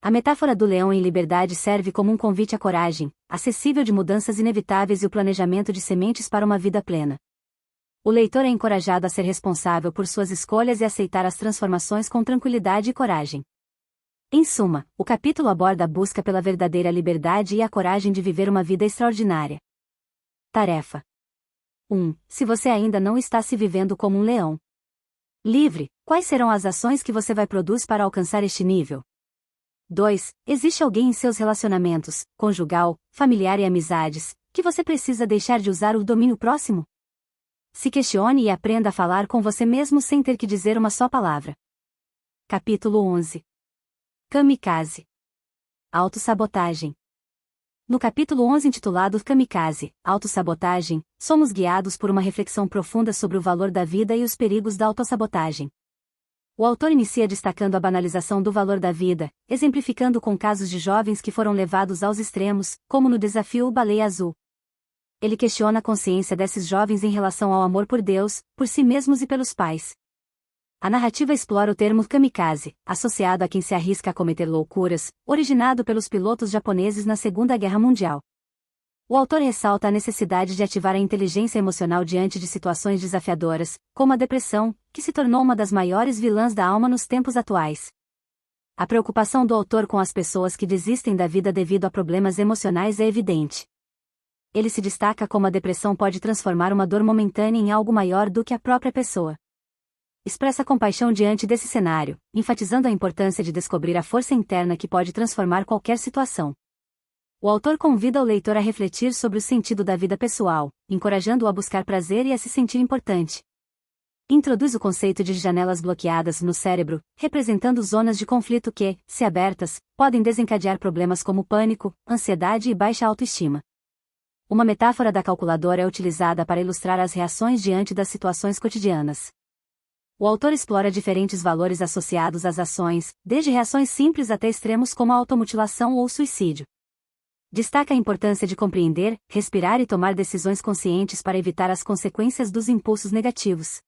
A metáfora do leão em liberdade serve como um convite à coragem, acessível de mudanças inevitáveis e o planejamento de sementes para uma vida plena. O leitor é encorajado a ser responsável por suas escolhas e aceitar as transformações com tranquilidade e coragem. Em suma, o capítulo aborda a busca pela verdadeira liberdade e a coragem de viver uma vida extraordinária. Tarefa 1. Se você ainda não está se vivendo como um leão livre, quais serão as ações que você vai produzir para alcançar este nível? 2. Existe alguém em seus relacionamentos, conjugal, familiar e amizades, que você precisa deixar de usar o domínio próximo? Se questione e aprenda a falar com você mesmo sem ter que dizer uma só palavra. Capítulo 11. Kamikaze. Autossabotagem. No capítulo 11 intitulado Kamikaze, Autossabotagem, somos guiados por uma reflexão profunda sobre o valor da vida e os perigos da autossabotagem. O autor inicia destacando a banalização do valor da vida, exemplificando com casos de jovens que foram levados aos extremos, como no desafio Baleia Azul. Ele questiona a consciência desses jovens em relação ao amor por Deus, por si mesmos e pelos pais. A narrativa explora o termo kamikaze, associado a quem se arrisca a cometer loucuras, originado pelos pilotos japoneses na Segunda Guerra Mundial. O autor ressalta a necessidade de ativar a inteligência emocional diante de situações desafiadoras, como a depressão, que se tornou uma das maiores vilãs da alma nos tempos atuais. A preocupação do autor com as pessoas que desistem da vida devido a problemas emocionais é evidente. Ele se destaca como a depressão pode transformar uma dor momentânea em algo maior do que a própria pessoa. Expressa compaixão diante desse cenário, enfatizando a importância de descobrir a força interna que pode transformar qualquer situação. O autor convida o leitor a refletir sobre o sentido da vida pessoal, encorajando-o a buscar prazer e a se sentir importante. Introduz o conceito de janelas bloqueadas no cérebro, representando zonas de conflito que, se abertas, podem desencadear problemas como pânico, ansiedade e baixa autoestima. Uma metáfora da calculadora é utilizada para ilustrar as reações diante das situações cotidianas. O autor explora diferentes valores associados às ações, desde reações simples até extremos como a automutilação ou suicídio. Destaca a importância de compreender, respirar e tomar decisões conscientes para evitar as consequências dos impulsos negativos.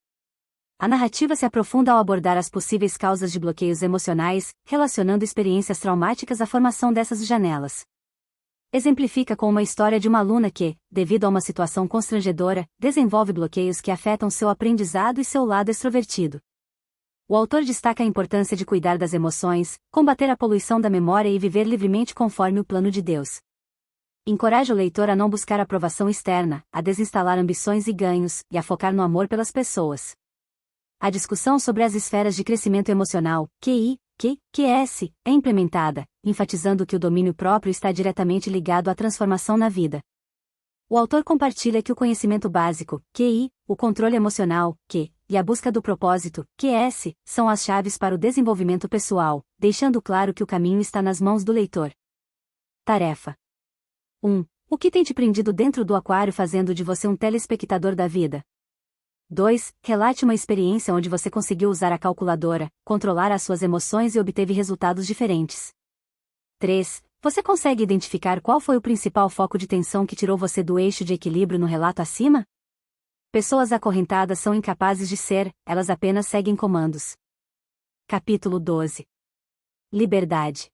A narrativa se aprofunda ao abordar as possíveis causas de bloqueios emocionais, relacionando experiências traumáticas à formação dessas janelas. Exemplifica com uma história de uma aluna que, devido a uma situação constrangedora, desenvolve bloqueios que afetam seu aprendizado e seu lado extrovertido. O autor destaca a importância de cuidar das emoções, combater a poluição da memória e viver livremente conforme o plano de Deus. Encoraja o leitor a não buscar aprovação externa, a desinstalar ambições e ganhos, e a focar no amor pelas pessoas. A discussão sobre as esferas de crescimento emocional, QI, QS, é implementada, enfatizando que o domínio próprio está diretamente ligado à transformação na vida. O autor compartilha que o conhecimento básico, QI, o controle emocional, e a busca do propósito, QS, são as chaves para o desenvolvimento pessoal, deixando claro que o caminho está nas mãos do leitor. Tarefa 1. O que tem te prendido dentro do aquário fazendo de você um telespectador da vida? 2. Relate uma experiência onde você conseguiu usar a calculadora, controlar as suas emoções e obteve resultados diferentes. 3. Você consegue identificar qual foi o principal foco de tensão que tirou você do eixo de equilíbrio no relato acima? Pessoas acorrentadas são incapazes de ser, elas apenas seguem comandos. Capítulo 12. Liberdade.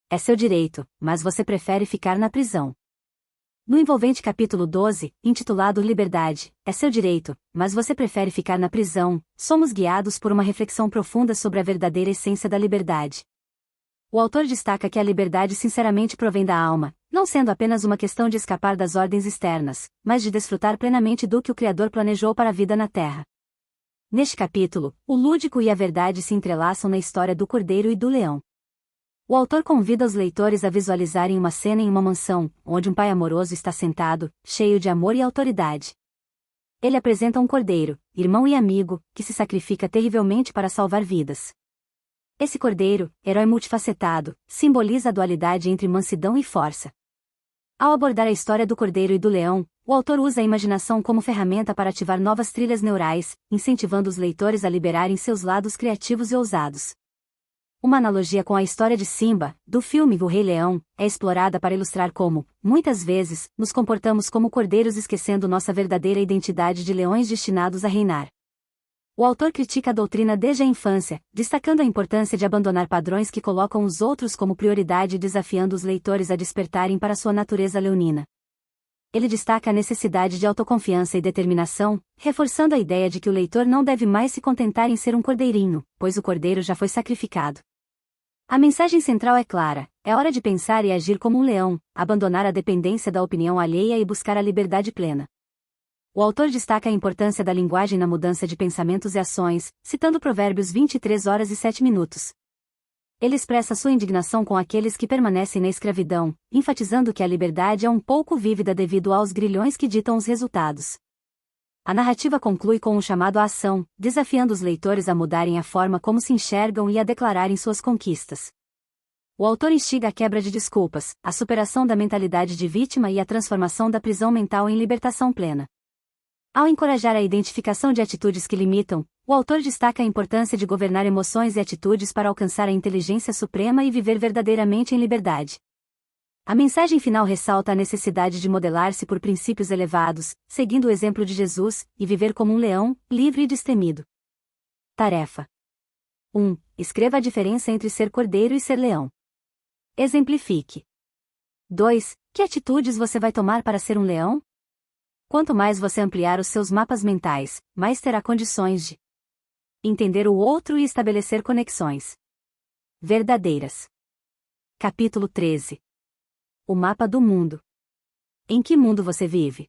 É seu direito, mas você prefere ficar na prisão. No envolvente capítulo 12, intitulado Liberdade, é seu direito, mas você prefere ficar na prisão, somos guiados por uma reflexão profunda sobre a verdadeira essência da liberdade. O autor destaca que a liberdade sinceramente provém da alma, não sendo apenas uma questão de escapar das ordens externas, mas de desfrutar plenamente do que o Criador planejou para a vida na Terra. Neste capítulo, o lúdico e a verdade se entrelaçam na história do cordeiro e do leão. O autor convida os leitores a visualizarem uma cena em uma mansão, onde um pai amoroso está sentado, cheio de amor e autoridade. Ele apresenta um cordeiro, irmão e amigo, que se sacrifica terrivelmente para salvar vidas. Esse cordeiro, herói multifacetado, simboliza a dualidade entre mansidão e força. Ao abordar a história do cordeiro e do leão, o autor usa a imaginação como ferramenta para ativar novas trilhas neurais, incentivando os leitores a liberarem seus lados criativos e ousados. Uma analogia com a história de Simba, do filme O Rei Leão, é explorada para ilustrar como, muitas vezes, nos comportamos como cordeiros esquecendo nossa verdadeira identidade de leões destinados a reinar. O autor critica a doutrina desde a infância, destacando a importância de abandonar padrões que colocam os outros como prioridade e desafiando os leitores a despertarem para sua natureza leonina. Ele destaca a necessidade de autoconfiança e determinação, reforçando a ideia de que o leitor não deve mais se contentar em ser um cordeirinho, pois o cordeiro já foi sacrificado. A mensagem central é clara: é hora de pensar e agir como um leão, abandonar a dependência da opinião alheia e buscar a liberdade plena. O autor destaca a importância da linguagem na mudança de pensamentos e ações, citando Provérbios 23h07. Ele expressa sua indignação com aqueles que permanecem na escravidão, enfatizando que a liberdade é um pouco vívida devido aos grilhões que ditam os resultados. A narrativa conclui com um chamado à ação, desafiando os leitores a mudarem a forma como se enxergam e a declararem suas conquistas. O autor instiga a quebra de desculpas, a superação da mentalidade de vítima e a transformação da prisão mental em libertação plena. Ao encorajar a identificação de atitudes que limitam, o autor destaca a importância de governar emoções e atitudes para alcançar a inteligência suprema e viver verdadeiramente em liberdade. A mensagem final ressalta a necessidade de modelar-se por princípios elevados, seguindo o exemplo de Jesus, e viver como um leão, livre e destemido. Tarefa 1. Escreva a diferença entre ser cordeiro e ser leão. Exemplifique. 2. Que atitudes você vai tomar para ser um leão? Quanto mais você ampliar os seus mapas mentais, mais terá condições de entender o outro e estabelecer conexões verdadeiras. Capítulo 13. O mapa do mundo. Em que mundo você vive?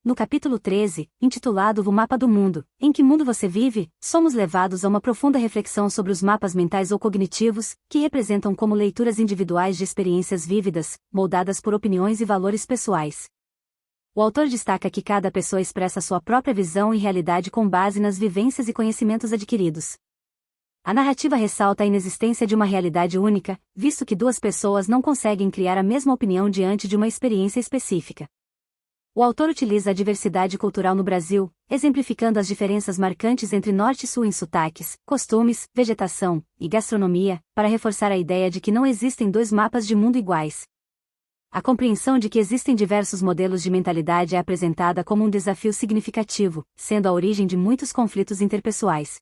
No capítulo 13, intitulado O Mapa do Mundo, Em que mundo você vive?, somos levados a uma profunda reflexão sobre os mapas mentais ou cognitivos, que representam como leituras individuais de experiências vívidas, moldadas por opiniões e valores pessoais. O autor destaca que cada pessoa expressa sua própria visão e realidade com base nas vivências e conhecimentos adquiridos. A narrativa ressalta a inexistência de uma realidade única, visto que duas pessoas não conseguem criar a mesma opinião diante de uma experiência específica. O autor utiliza a diversidade cultural no Brasil, exemplificando as diferenças marcantes entre norte e sul em sotaques, costumes, vegetação e gastronomia, para reforçar a ideia de que não existem dois mapas de mundo iguais. A compreensão de que existem diversos modelos de mentalidade é apresentada como um desafio significativo, sendo a origem de muitos conflitos interpessoais.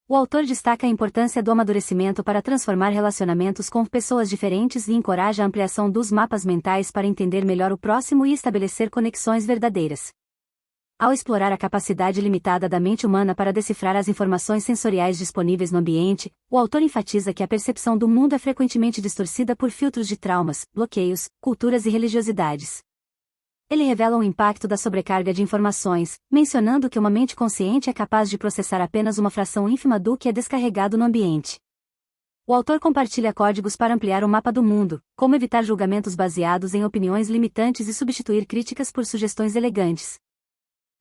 O autor destaca a importância do amadurecimento para transformar relacionamentos com pessoas diferentes e encoraja a ampliação dos mapas mentais para entender melhor o próximo e estabelecer conexões verdadeiras. Ao explorar a capacidade limitada da mente humana para decifrar as informações sensoriais disponíveis no ambiente, o autor enfatiza que a percepção do mundo é frequentemente distorcida por filtros de traumas, bloqueios, culturas e religiosidades. Ele revela o impacto da sobrecarga de informações, mencionando que uma mente consciente é capaz de processar apenas uma fração ínfima do que é descarregado no ambiente. O autor compartilha códigos para ampliar o mapa do mundo, como evitar julgamentos baseados em opiniões limitantes e substituir críticas por sugestões elegantes.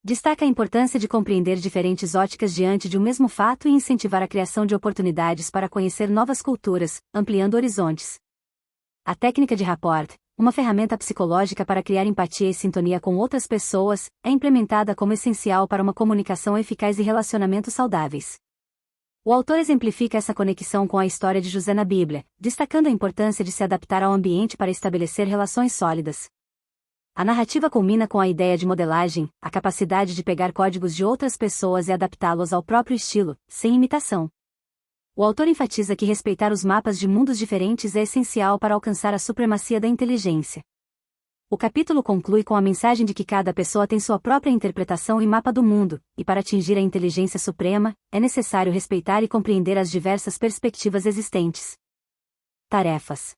Destaca a importância de compreender diferentes óticas diante de um mesmo fato e incentivar a criação de oportunidades para conhecer novas culturas, ampliando horizontes. A técnica de rapport, uma ferramenta psicológica para criar empatia e sintonia com outras pessoas, é implementada como essencial para uma comunicação eficaz e relacionamentos saudáveis. O autor exemplifica essa conexão com a história de José na Bíblia, destacando a importância de se adaptar ao ambiente para estabelecer relações sólidas. A narrativa culmina com a ideia de modelagem, a capacidade de pegar códigos de outras pessoas e adaptá-los ao próprio estilo, sem imitação. O autor enfatiza que respeitar os mapas de mundos diferentes é essencial para alcançar a supremacia da inteligência. O capítulo conclui com a mensagem de que cada pessoa tem sua própria interpretação e mapa do mundo, e para atingir a inteligência suprema, é necessário respeitar e compreender as diversas perspectivas existentes. Tarefas.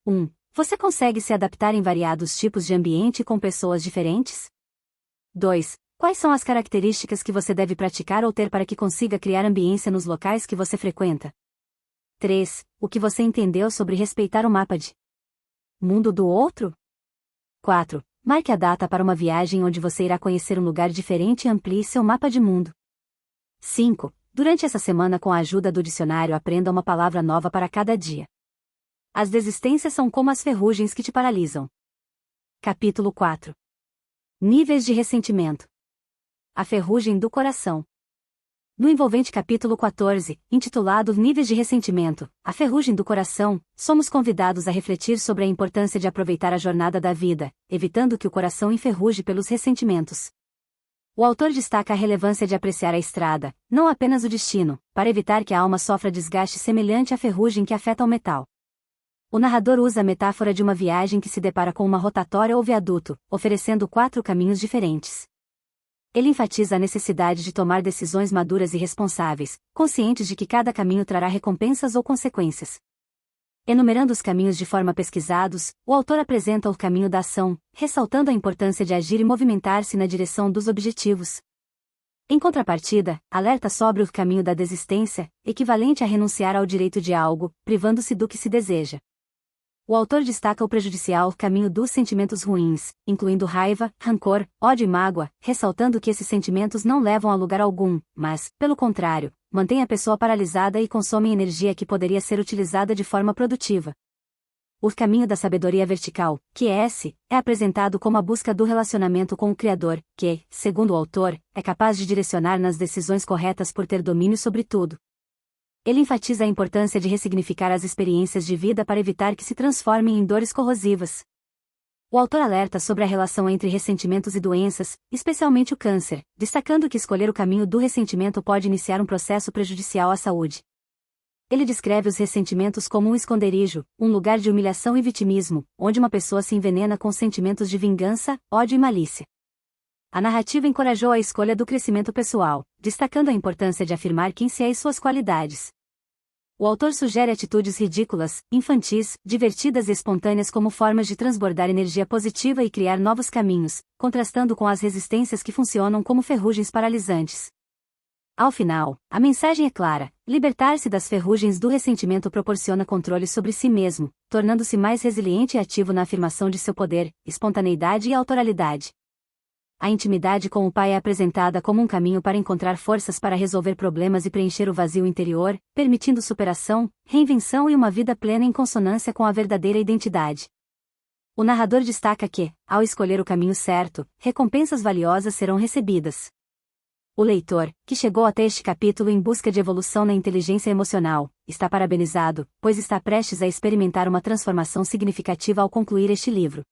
1. Você consegue se adaptar em variados tipos de ambiente com pessoas diferentes? 2. Quais são as características que você deve praticar ou ter para que consiga criar ambiência nos locais que você frequenta? 3. O que você entendeu sobre respeitar o mapa de mundo do outro? 4. Marque a data para uma viagem onde você irá conhecer um lugar diferente e amplie seu mapa de mundo. 5. Durante essa semana, com a ajuda do dicionário, aprenda uma palavra nova para cada dia. As desistências são como as ferrugens que te paralisam. Capítulo 4. Níveis de ressentimento. A ferrugem do coração. No envolvente capítulo 14, intitulado Níveis de ressentimento, a ferrugem do coração, somos convidados a refletir sobre a importância de aproveitar a jornada da vida, evitando que o coração enferruje pelos ressentimentos. O autor destaca a relevância de apreciar a estrada, não apenas o destino, para evitar que a alma sofra desgaste semelhante à ferrugem que afeta o metal. O narrador usa a metáfora de uma viagem que se depara com uma rotatória ou viaduto, oferecendo 4 caminhos diferentes. Ele enfatiza a necessidade de tomar decisões maduras e responsáveis, conscientes de que cada caminho trará recompensas ou consequências. Enumerando os caminhos de forma pesquisados, o autor apresenta o caminho da ação, ressaltando a importância de agir e movimentar-se na direção dos objetivos. Em contrapartida, alerta sobre o caminho da desistência, equivalente a renunciar ao direito de algo, privando-se do que se deseja. O autor destaca o prejudicial caminho dos sentimentos ruins, incluindo raiva, rancor, ódio e mágoa, ressaltando que esses sentimentos não levam a lugar algum, mas, pelo contrário, mantêm a pessoa paralisada e consomem energia que poderia ser utilizada de forma produtiva. O caminho da sabedoria vertical, que é apresentado como a busca do relacionamento com o Criador, que, segundo o autor, é capaz de direcionar nas decisões corretas por ter domínio sobre tudo. Ele enfatiza a importância de ressignificar as experiências de vida para evitar que se transformem em dores corrosivas. O autor alerta sobre a relação entre ressentimentos e doenças, especialmente o câncer, destacando que escolher o caminho do ressentimento pode iniciar um processo prejudicial à saúde. Ele descreve os ressentimentos como um esconderijo, um lugar de humilhação e vitimismo, onde uma pessoa se envenena com sentimentos de vingança, ódio e malícia. A narrativa encorajou a escolha do crescimento pessoal, destacando a importância de afirmar quem se é e suas qualidades. O autor sugere atitudes ridículas, infantis, divertidas e espontâneas como formas de transbordar energia positiva e criar novos caminhos, contrastando com as resistências que funcionam como ferrugens paralisantes. Ao final, a mensagem é clara: libertar-se das ferrugens do ressentimento proporciona controle sobre si mesmo, tornando-se mais resiliente e ativo na afirmação de seu poder, espontaneidade e autoralidade. A intimidade com o Pai é apresentada como um caminho para encontrar forças para resolver problemas e preencher o vazio interior, permitindo superação, reinvenção e uma vida plena em consonância com a verdadeira identidade. O narrador destaca que, ao escolher o caminho certo, recompensas valiosas serão recebidas. O leitor, que chegou até este capítulo em busca de evolução na inteligência emocional, está parabenizado, pois está prestes a experimentar uma transformação significativa ao concluir este livro.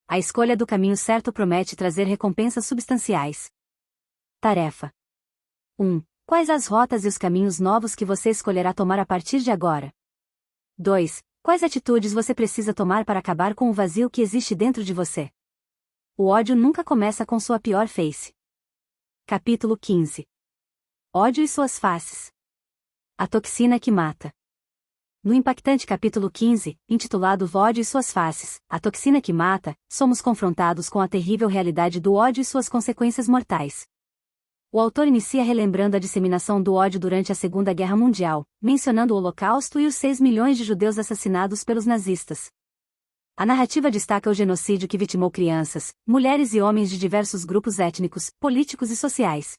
A escolha do caminho certo promete trazer recompensas substanciais. Tarefa 1. Quais as rotas e os caminhos novos que você escolherá tomar a partir de agora? 2. Quais atitudes você precisa tomar para acabar com o vazio que existe dentro de você? O ódio nunca começa com sua pior face. Capítulo 15. Ódio e suas faces. A toxina que mata. No impactante capítulo 15, intitulado Ódio e suas faces, a toxina que mata, somos confrontados com a terrível realidade do ódio e suas consequências mortais. O autor inicia relembrando a disseminação do ódio durante a Segunda Guerra Mundial, mencionando o Holocausto e os 6 milhões de judeus assassinados pelos nazistas. A narrativa destaca o genocídio que vitimou crianças, mulheres e homens de diversos grupos étnicos, políticos e sociais.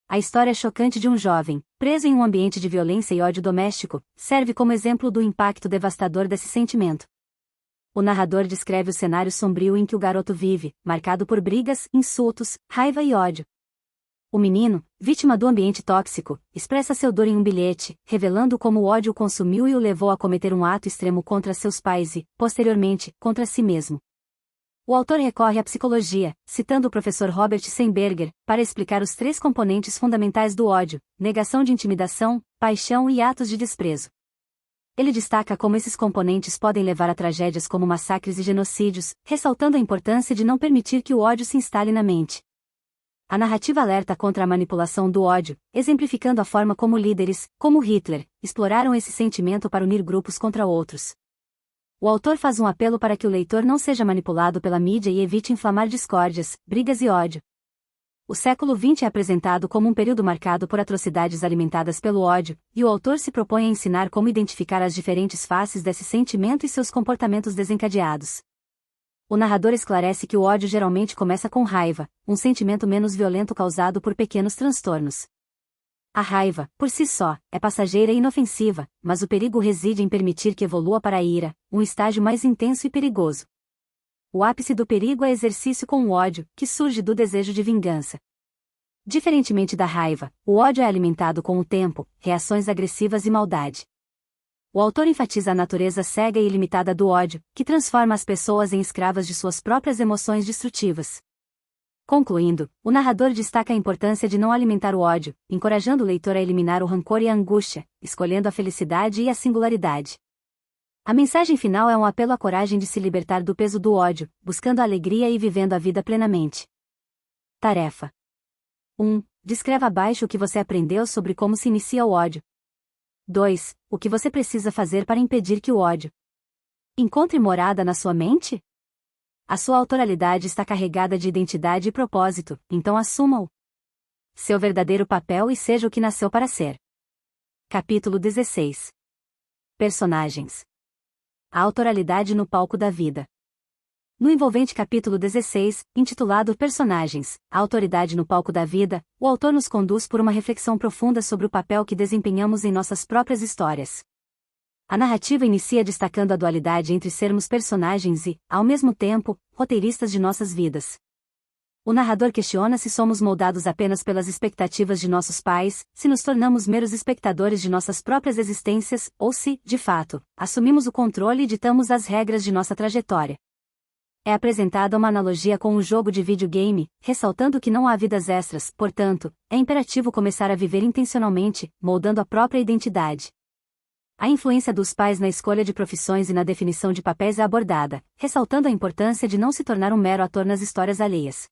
A história chocante de um jovem, preso em um ambiente de violência e ódio doméstico, serve como exemplo do impacto devastador desse sentimento. O narrador descreve o cenário sombrio em que o garoto vive, marcado por brigas, insultos, raiva e ódio. O menino, vítima do ambiente tóxico, expressa seu dor em um bilhete, revelando como o ódio o consumiu e o levou a cometer um ato extremo contra seus pais e, posteriormente, contra si mesmo. O autor recorre à psicologia, citando o professor Robert Sternberger, para explicar os 3 componentes fundamentais do ódio: negação de intimidação, paixão e atos de desprezo. Ele destaca como esses componentes podem levar a tragédias como massacres e genocídios, ressaltando a importância de não permitir que o ódio se instale na mente. A narrativa alerta contra a manipulação do ódio, exemplificando a forma como líderes, como Hitler, exploraram esse sentimento para unir grupos contra outros. O autor faz um apelo para que o leitor não seja manipulado pela mídia e evite inflamar discórdias, brigas e ódio. O século XX é apresentado como um período marcado por atrocidades alimentadas pelo ódio, e o autor se propõe a ensinar como identificar as diferentes faces desse sentimento e seus comportamentos desencadeados. O narrador esclarece que o ódio geralmente começa com raiva, um sentimento menos violento causado por pequenos transtornos. A raiva, por si só, é passageira e inofensiva, mas o perigo reside em permitir que evolua para a ira, um estágio mais intenso e perigoso. O ápice do perigo é exercício com o ódio, que surge do desejo de vingança. Diferentemente da raiva, o ódio é alimentado com o tempo, reações agressivas e maldade. O autor enfatiza a natureza cega e ilimitada do ódio, que transforma as pessoas em escravas de suas próprias emoções destrutivas. Concluindo, o narrador destaca a importância de não alimentar o ódio, encorajando o leitor a eliminar o rancor e a angústia, escolhendo a felicidade e a singularidade. A mensagem final é um apelo à coragem de se libertar do peso do ódio, buscando a alegria e vivendo a vida plenamente. Tarefa 1. Descreva abaixo o que você aprendeu sobre como se inicia o ódio. 2. O que você precisa fazer para impedir que o ódio encontre morada na sua mente? A sua autoralidade está carregada de identidade e propósito, então assuma-o. Seu verdadeiro papel e seja o que nasceu para ser. Capítulo 16. Personagens. A autoralidade no palco da vida. No envolvente capítulo 16, intitulado Personagens, a autoridade no palco da vida, o autor nos conduz por uma reflexão profunda sobre o papel que desempenhamos em nossas próprias histórias. A narrativa inicia destacando a dualidade entre sermos personagens e, ao mesmo tempo, roteiristas de nossas vidas. O narrador questiona se somos moldados apenas pelas expectativas de nossos pais, se nos tornamos meros espectadores de nossas próprias existências, ou se, de fato, assumimos o controle e ditamos as regras de nossa trajetória. É apresentada uma analogia com um jogo de videogame, ressaltando que não há vidas extras, portanto, é imperativo começar a viver intencionalmente, moldando a própria identidade. A influência dos pais na escolha de profissões e na definição de papéis é abordada, ressaltando a importância de não se tornar um mero ator nas histórias alheias.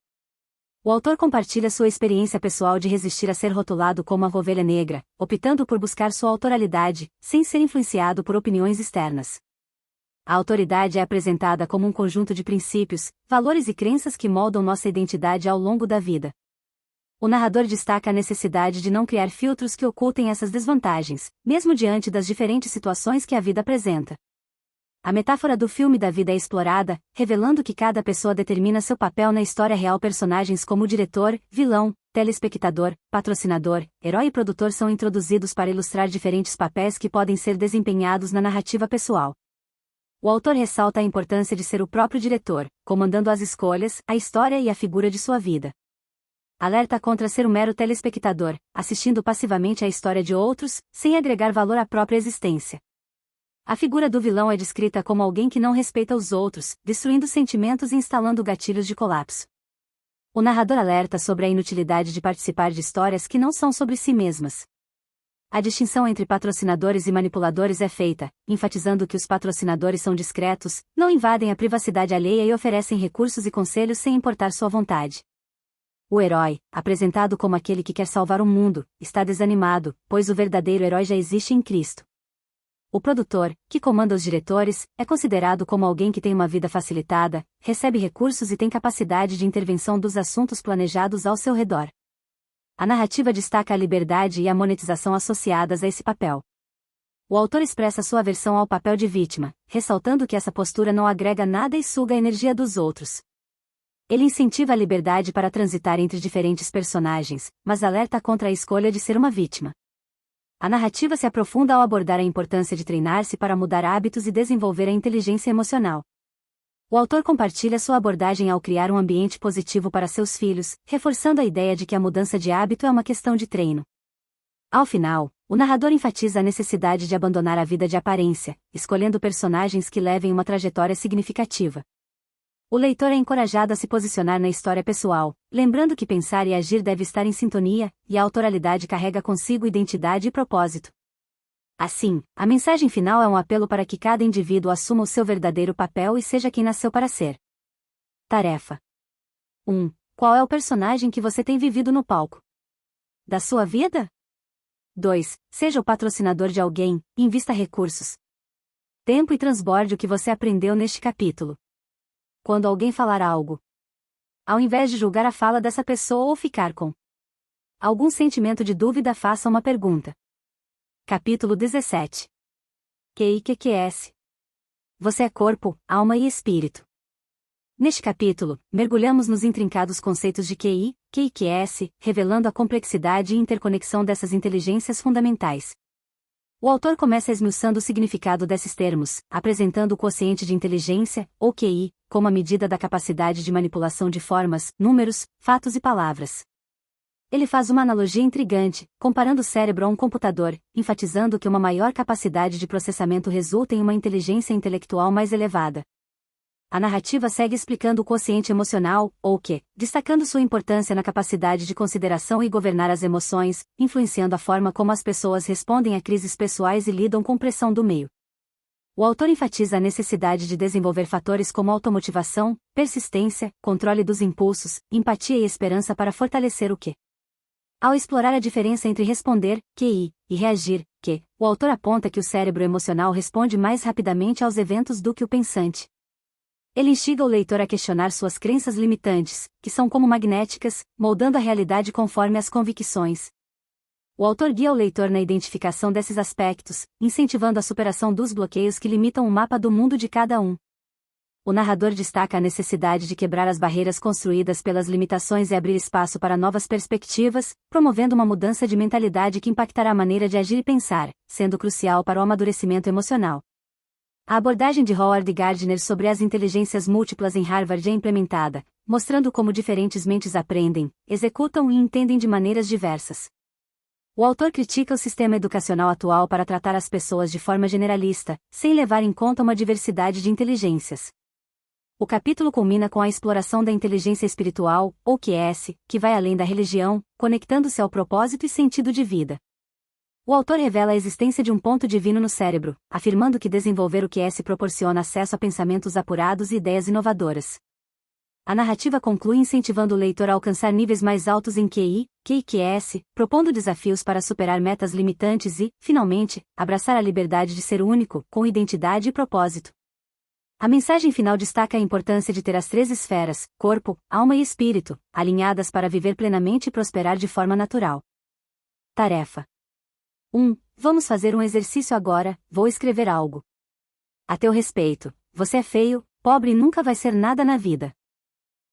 O autor compartilha sua experiência pessoal de resistir a ser rotulado como a ovelha negra, optando por buscar sua autoralidade, sem ser influenciado por opiniões externas. A autoridade é apresentada como um conjunto de princípios, valores e crenças que moldam nossa identidade ao longo da vida. O narrador destaca a necessidade de não criar filtros que ocultem essas desvantagens, mesmo diante das diferentes situações que a vida apresenta. A metáfora do filme da vida é explorada, revelando que cada pessoa determina seu papel na história real. Personagens como diretor, vilão, telespectador, patrocinador, herói e produtor são introduzidos para ilustrar diferentes papéis que podem ser desempenhados na narrativa pessoal. O autor ressalta a importância de ser o próprio diretor, comandando as escolhas, a história e a figura de sua vida. Alerta contra ser um mero telespectador, assistindo passivamente à história de outros, sem agregar valor à própria existência. A figura do vilão é descrita como alguém que não respeita os outros, destruindo sentimentos e instalando gatilhos de colapso. O narrador alerta sobre a inutilidade de participar de histórias que não são sobre si mesmas. A distinção entre patrocinadores e manipuladores é feita, enfatizando que os patrocinadores são discretos, não invadem a privacidade alheia e oferecem recursos e conselhos sem importar sua vontade. O herói, apresentado como aquele que quer salvar o mundo, está desanimado, pois o verdadeiro herói já existe em Cristo. O produtor, que comanda os diretores, é considerado como alguém que tem uma vida facilitada, recebe recursos e tem capacidade de intervenção dos assuntos planejados ao seu redor. A narrativa destaca a liberdade e a monetização associadas a esse papel. O autor expressa sua aversão ao papel de vítima, ressaltando que essa postura não agrega nada e suga a energia dos outros. Ele incentiva a liberdade para transitar entre diferentes personagens, mas alerta contra a escolha de ser uma vítima. A narrativa se aprofunda ao abordar a importância de treinar-se para mudar hábitos e desenvolver a inteligência emocional. O autor compartilha sua abordagem ao criar um ambiente positivo para seus filhos, reforçando a ideia de que a mudança de hábito é uma questão de treino. Ao final, o narrador enfatiza a necessidade de abandonar a vida de aparência, escolhendo personagens que levem uma trajetória significativa. O leitor é encorajado a se posicionar na história pessoal, lembrando que pensar e agir deve estar em sintonia, e a autoralidade carrega consigo identidade e propósito. Assim, a mensagem final é um apelo para que cada indivíduo assuma o seu verdadeiro papel e seja quem nasceu para ser. Tarefa 1. Qual é o personagem que você tem vivido no palco da sua vida? 2. Seja o patrocinador de alguém, invista recursos, tempo e transborde o que você aprendeu neste capítulo. Quando alguém falar algo, ao invés de julgar a fala dessa pessoa ou ficar com algum sentimento de dúvida, faça uma pergunta. Capítulo 17. QI/QQS. Você é corpo, alma e espírito. Neste capítulo, mergulhamos nos intrincados conceitos de QI, QI/QS, revelando a complexidade e interconexão dessas inteligências fundamentais. O autor começa esmiuçando o significado desses termos, apresentando o quociente de inteligência, ou QI, como a medida da capacidade de manipulação de formas, números, fatos e palavras. Ele faz uma analogia intrigante, comparando o cérebro a um computador, enfatizando que uma maior capacidade de processamento resulta em uma inteligência intelectual mais elevada. A narrativa segue explicando o quociente emocional, ou Q, destacando sua importância na capacidade de consideração e governar as emoções, influenciando a forma como as pessoas respondem a crises pessoais e lidam com pressão do meio. O autor enfatiza a necessidade de desenvolver fatores como automotivação, persistência, controle dos impulsos, empatia e esperança para fortalecer o Q. Ao explorar a diferença entre responder, QI, e reagir, Q, o autor aponta que o cérebro emocional responde mais rapidamente aos eventos do que o pensante. Ele instiga o leitor a questionar suas crenças limitantes, que são como magnéticas, moldando a realidade conforme as convicções. O autor guia o leitor na identificação desses aspectos, incentivando a superação dos bloqueios que limitam o mapa do mundo de cada um. O narrador destaca a necessidade de quebrar as barreiras construídas pelas limitações e abrir espaço para novas perspectivas, promovendo uma mudança de mentalidade que impactará a maneira de agir e pensar, sendo crucial para o amadurecimento emocional. A abordagem de Howard Gardner sobre as inteligências múltiplas em Harvard é implementada, mostrando como diferentes mentes aprendem, executam e entendem de maneiras diversas. O autor critica o sistema educacional atual para tratar as pessoas de forma generalista, sem levar em conta uma diversidade de inteligências. O capítulo culmina com a exploração da inteligência espiritual, ou QS, que vai além da religião, conectando-se ao propósito e sentido de vida. O autor revela a existência de um ponto divino no cérebro, afirmando que desenvolver o QS proporciona acesso a pensamentos apurados e ideias inovadoras. A narrativa conclui incentivando o leitor a alcançar níveis mais altos em QI, QI/QS, propondo desafios para superar metas limitantes e, finalmente, abraçar a liberdade de ser único, com identidade e propósito. A mensagem final destaca a importância de ter as três esferas, corpo, alma e espírito, alinhadas para viver plenamente e prosperar de forma natural. Tarefa 1. Vamos fazer um exercício agora, vou escrever algo a teu respeito. Você é feio, pobre e nunca vai ser nada na vida.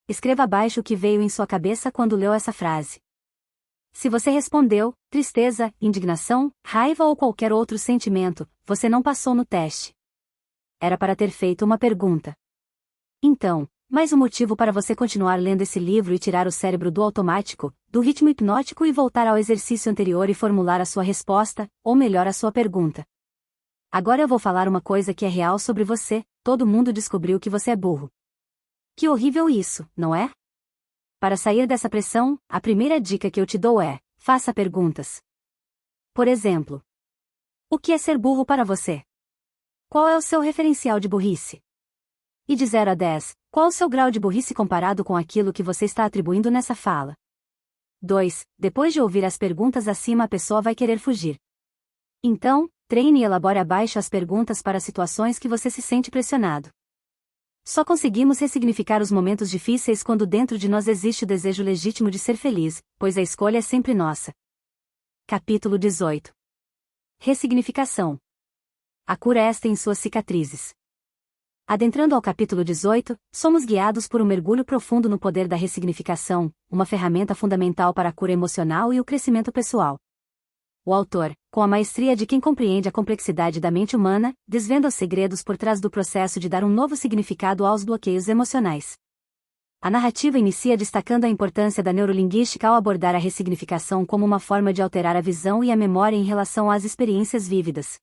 Escreva abaixo o que veio em sua cabeça quando leu essa frase. Se você respondeu, tristeza, indignação, raiva ou qualquer outro sentimento, você não passou no teste. Era para ter feito uma pergunta. Então, mais um motivo para você continuar lendo esse livro e tirar o cérebro do automático, do ritmo hipnótico e voltar ao exercício anterior e formular a sua resposta, ou melhor a sua pergunta. Agora eu vou falar uma coisa que é real sobre você: todo mundo descobriu que você é burro. Que horrível isso, não é? Para sair dessa pressão, a primeira dica que eu te dou é: faça perguntas. Por exemplo, o que é ser burro para você? Qual é o seu referencial de burrice? E de 0 a 10, qual o seu grau de burrice comparado com aquilo que você está atribuindo nessa fala? 2. Depois de ouvir as perguntas acima, a pessoa vai querer fugir. Então, treine e elabore abaixo as perguntas para situações que você se sente pressionado. Só conseguimos ressignificar os momentos difíceis quando dentro de nós existe o desejo legítimo de ser feliz, pois a escolha é sempre nossa. Capítulo 18. Ressignificação. A cura está em suas cicatrizes. Adentrando ao capítulo 18, somos guiados por um mergulho profundo no poder da ressignificação, uma ferramenta fundamental para a cura emocional e o crescimento pessoal. O autor, com a maestria de quem compreende a complexidade da mente humana, desvenda os segredos por trás do processo de dar um novo significado aos bloqueios emocionais. A narrativa inicia destacando a importância da neurolinguística ao abordar a ressignificação como uma forma de alterar a visão e a memória em relação às experiências vívidas.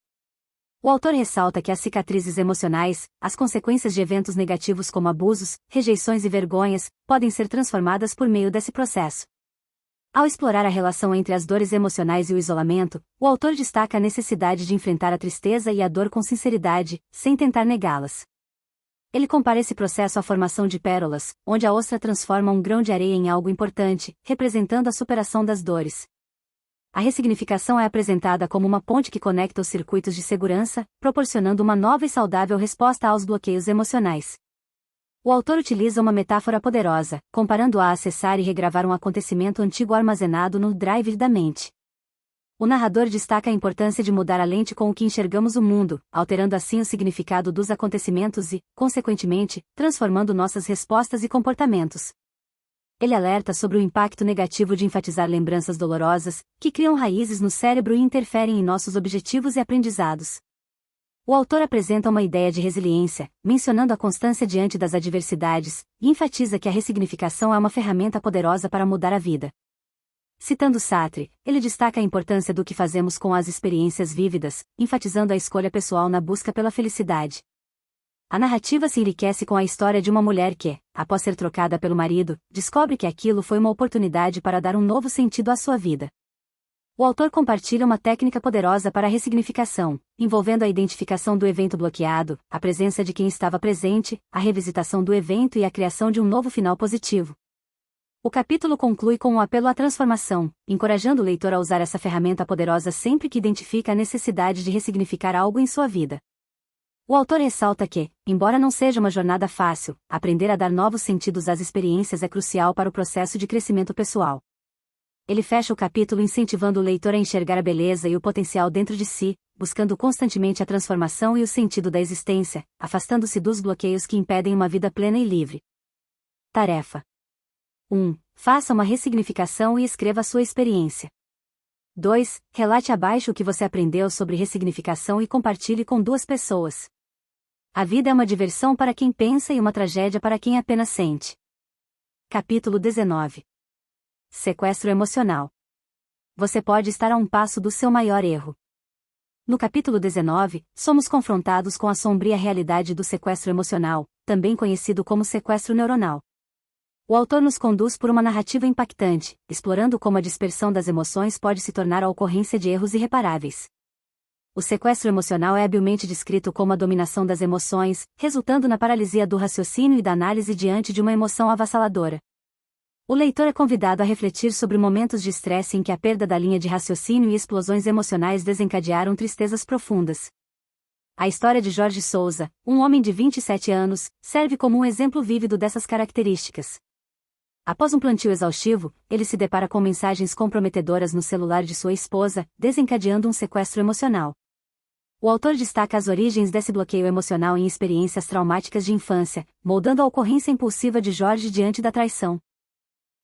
O autor ressalta que as cicatrizes emocionais, as consequências de eventos negativos como abusos, rejeições e vergonhas, podem ser transformadas por meio desse processo. Ao explorar a relação entre as dores emocionais e o isolamento, o autor destaca a necessidade de enfrentar a tristeza e a dor com sinceridade, sem tentar negá-las. Ele compara esse processo à formação de pérolas, onde a ostra transforma um grão de areia em algo importante, representando a superação das dores. A ressignificação é apresentada como uma ponte que conecta os circuitos de segurança, proporcionando uma nova e saudável resposta aos bloqueios emocionais. O autor utiliza uma metáfora poderosa, comparando-a a acessar e regravar um acontecimento antigo armazenado no drive da mente. O narrador destaca a importância de mudar a lente com o que enxergamos o mundo, alterando assim o significado dos acontecimentos e, consequentemente, transformando nossas respostas e comportamentos. Ele alerta sobre o impacto negativo de enfatizar lembranças dolorosas, que criam raízes no cérebro e interferem em nossos objetivos e aprendizados. O autor apresenta uma ideia de resiliência, mencionando a constância diante das adversidades, e enfatiza que a ressignificação é uma ferramenta poderosa para mudar a vida. Citando Sartre, ele destaca a importância do que fazemos com as experiências vívidas, enfatizando a escolha pessoal na busca pela felicidade. A narrativa se enriquece com a história de uma mulher que, após ser trocada pelo marido, descobre que aquilo foi uma oportunidade para dar um novo sentido à sua vida. O autor compartilha uma técnica poderosa para a ressignificação, envolvendo a identificação do evento bloqueado, a presença de quem estava presente, a revisitação do evento e a criação de um novo final positivo. O capítulo conclui com um apelo à transformação, encorajando o leitor a usar essa ferramenta poderosa sempre que identifica a necessidade de ressignificar algo em sua vida. O autor ressalta que, embora não seja uma jornada fácil, aprender a dar novos sentidos às experiências é crucial para o processo de crescimento pessoal. Ele fecha o capítulo incentivando o leitor a enxergar a beleza e o potencial dentro de si, buscando constantemente a transformação e o sentido da existência, afastando-se dos bloqueios que impedem uma vida plena e livre. Tarefa: 1. Faça uma ressignificação e escreva sua experiência. 2. Relate abaixo o que você aprendeu sobre ressignificação e compartilhe com 2 pessoas. A vida é uma diversão para quem pensa e uma tragédia para quem apenas sente. Capítulo 19. Sequestro emocional. Você pode estar a um passo do seu maior erro. No capítulo 19, somos confrontados com a sombria realidade do sequestro emocional, também conhecido como sequestro neuronal. O autor nos conduz por uma narrativa impactante, explorando como a dispersão das emoções pode se tornar a ocorrência de erros irreparáveis. O sequestro emocional é habilmente descrito como a dominação das emoções, resultando na paralisia do raciocínio e da análise diante de uma emoção avassaladora. O leitor é convidado a refletir sobre momentos de estresse em que a perda da linha de raciocínio e explosões emocionais desencadearam tristezas profundas. A história de Jorge Souza, um homem de 27 anos, serve como um exemplo vívido dessas características. Após um plantio exaustivo, ele se depara com mensagens comprometedoras no celular de sua esposa, desencadeando um sequestro emocional. O autor destaca as origens desse bloqueio emocional em experiências traumáticas de infância, moldando a ocorrência impulsiva de Jorge diante da traição.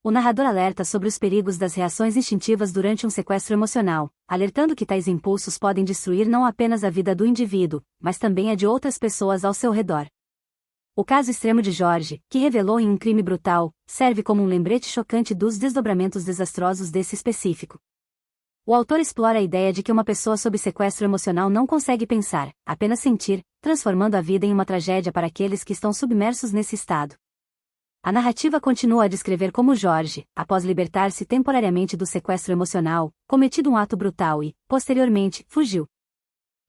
O narrador alerta sobre os perigos das reações instintivas durante um sequestro emocional, alertando que tais impulsos podem destruir não apenas a vida do indivíduo, mas também a de outras pessoas ao seu redor. O caso extremo de Jorge, que revelou em um crime brutal, serve como um lembrete chocante dos desdobramentos desastrosos desse específico. O autor explora a ideia de que uma pessoa sob sequestro emocional não consegue pensar, apenas sentir, transformando a vida em uma tragédia para aqueles que estão submersos nesse estado. A narrativa continua a descrever como Jorge, após libertar-se temporariamente do sequestro emocional, cometido um ato brutal e, posteriormente, fugiu.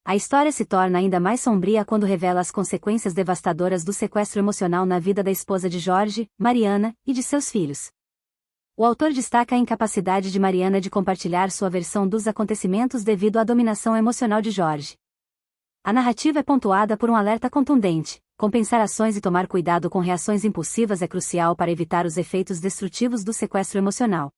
A história se torna ainda mais sombria quando revela as consequências devastadoras do sequestro emocional na vida da esposa de Jorge, Mariana, e de seus filhos. O autor destaca a incapacidade de Mariana de compartilhar sua versão dos acontecimentos devido à dominação emocional de Jorge. A narrativa é pontuada por um alerta contundente: compensar ações e tomar cuidado com reações impulsivas é crucial para evitar os efeitos destrutivos do sequestro emocional.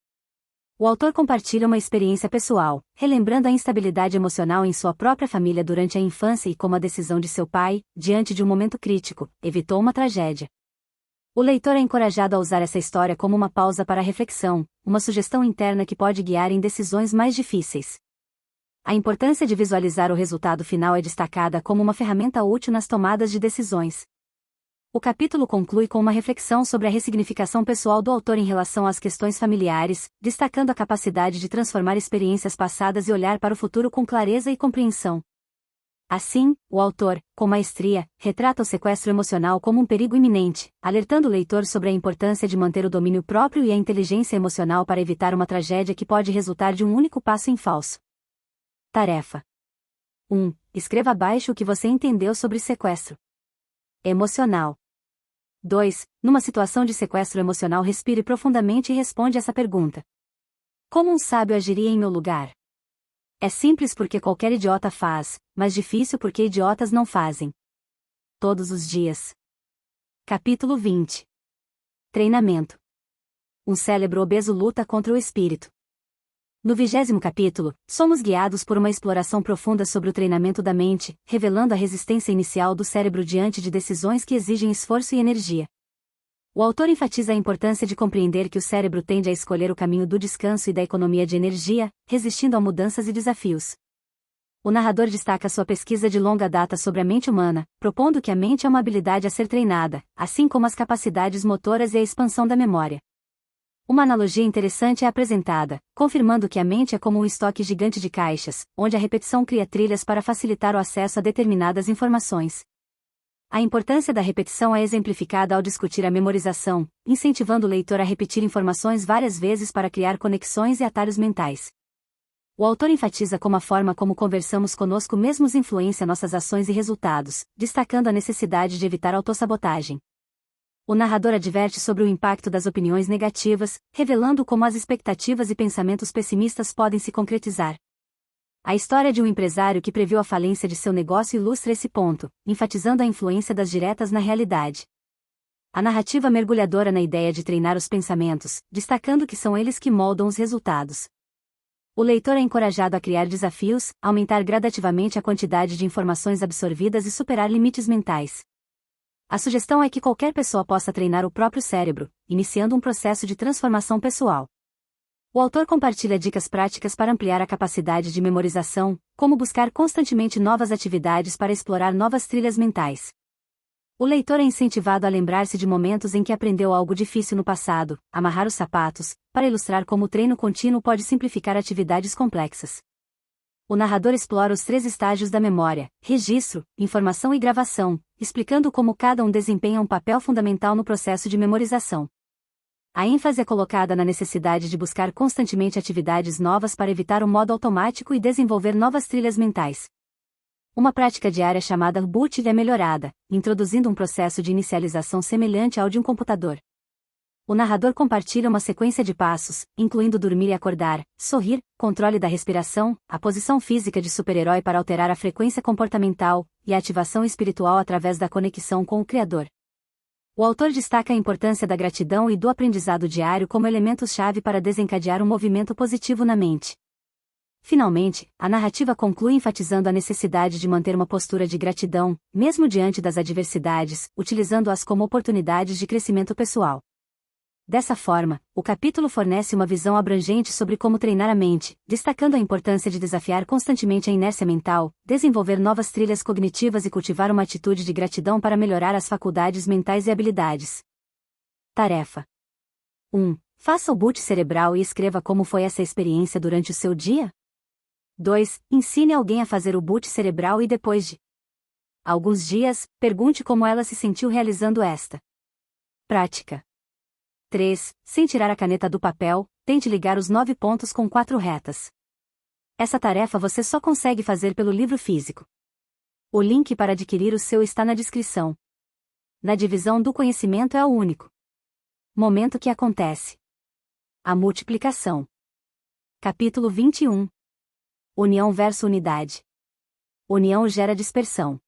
O autor compartilha uma experiência pessoal, relembrando a instabilidade emocional em sua própria família durante a infância e como a decisão de seu pai, diante de um momento crítico, evitou uma tragédia. O leitor é encorajado a usar essa história como uma pausa para a reflexão, uma sugestão interna que pode guiar em decisões mais difíceis. A importância de visualizar o resultado final é destacada como uma ferramenta útil nas tomadas de decisões. O capítulo conclui com uma reflexão sobre a ressignificação pessoal do autor em relação às questões familiares, destacando a capacidade de transformar experiências passadas e olhar para o futuro com clareza e compreensão. Assim, o autor, com maestria, retrata o sequestro emocional como um perigo iminente, alertando o leitor sobre a importância de manter o domínio próprio e a inteligência emocional para evitar uma tragédia que pode resultar de um único passo em falso. Tarefa 1. Escreva abaixo o que você entendeu sobre sequestro emocional. 2. Numa situação de sequestro emocional, respire profundamente e responde essa pergunta: como um sábio agiria em meu lugar? É simples porque qualquer idiota faz, mas difícil porque idiotas não fazem. Todos os dias. Capítulo 20. Treinamento. Um cérebro obeso luta contra o espírito. No 20º capítulo, somos guiados por uma exploração profunda sobre o treinamento da mente, revelando a resistência inicial do cérebro diante de decisões que exigem esforço e energia. O autor enfatiza a importância de compreender que o cérebro tende a escolher o caminho do descanso e da economia de energia, resistindo a mudanças e desafios. O narrador destaca sua pesquisa de longa data sobre a mente humana, propondo que a mente é uma habilidade a ser treinada, assim como as capacidades motoras e a expansão da memória. Uma analogia interessante é apresentada, confirmando que a mente é como um estoque gigante de caixas, onde a repetição cria trilhas para facilitar o acesso a determinadas informações. A importância da repetição é exemplificada ao discutir a memorização, incentivando o leitor a repetir informações várias vezes para criar conexões e atalhos mentais. O autor enfatiza como a forma como conversamos conosco mesmos influencia nossas ações e resultados, destacando a necessidade de evitar autossabotagem. O narrador adverte sobre o impacto das opiniões negativas, revelando como as expectativas e pensamentos pessimistas podem se concretizar. A história de um empresário que previu a falência de seu negócio ilustra esse ponto, enfatizando a influência das diretas na realidade. A narrativa mergulhadora na ideia de treinar os pensamentos, destacando que são eles que moldam os resultados. O leitor é encorajado a criar desafios, aumentar gradativamente a quantidade de informações absorvidas e superar limites mentais. A sugestão é que qualquer pessoa possa treinar o próprio cérebro, iniciando um processo de transformação pessoal. O autor compartilha dicas práticas para ampliar a capacidade de memorização, como buscar constantemente novas atividades para explorar novas trilhas mentais. O leitor é incentivado a lembrar-se de momentos em que aprendeu algo difícil no passado, amarrar os sapatos, para ilustrar como o treino contínuo pode simplificar atividades complexas. O narrador explora os 3 estágios da memória: registro, informação e gravação, explicando como cada um desempenha um papel fundamental no processo de memorização. A ênfase é colocada na necessidade de buscar constantemente atividades novas para evitar o modo automático e desenvolver novas trilhas mentais. Uma prática diária chamada boot é melhorada, introduzindo um processo de inicialização semelhante ao de um computador. O narrador compartilha uma sequência de passos, incluindo dormir e acordar, sorrir, controle da respiração, a posição física de super-herói para alterar a frequência comportamental, e a ativação espiritual através da conexão com o Criador. O autor destaca a importância da gratidão e do aprendizado diário como elementos-chave para desencadear um movimento positivo na mente. Finalmente, a narrativa conclui enfatizando a necessidade de manter uma postura de gratidão, mesmo diante das adversidades, utilizando-as como oportunidades de crescimento pessoal. Dessa forma, o capítulo fornece uma visão abrangente sobre como treinar a mente, destacando a importância de desafiar constantemente a inércia mental, desenvolver novas trilhas cognitivas e cultivar uma atitude de gratidão para melhorar as faculdades mentais e habilidades. Tarefa 1. Faça o boot cerebral e escreva como foi essa experiência durante o seu dia. 2. Ensine alguém a fazer o boot cerebral e depois de alguns dias, pergunte como ela se sentiu realizando esta prática. 3. Sem tirar a caneta do papel, tente ligar os 9 pontos com 4 retas. Essa tarefa você só consegue fazer pelo livro físico. O link para adquirir o seu está na descrição. Na divisão do conhecimento é o único momento que acontece. A multiplicação. Capítulo 21. União versus unidade. União gera dispersão.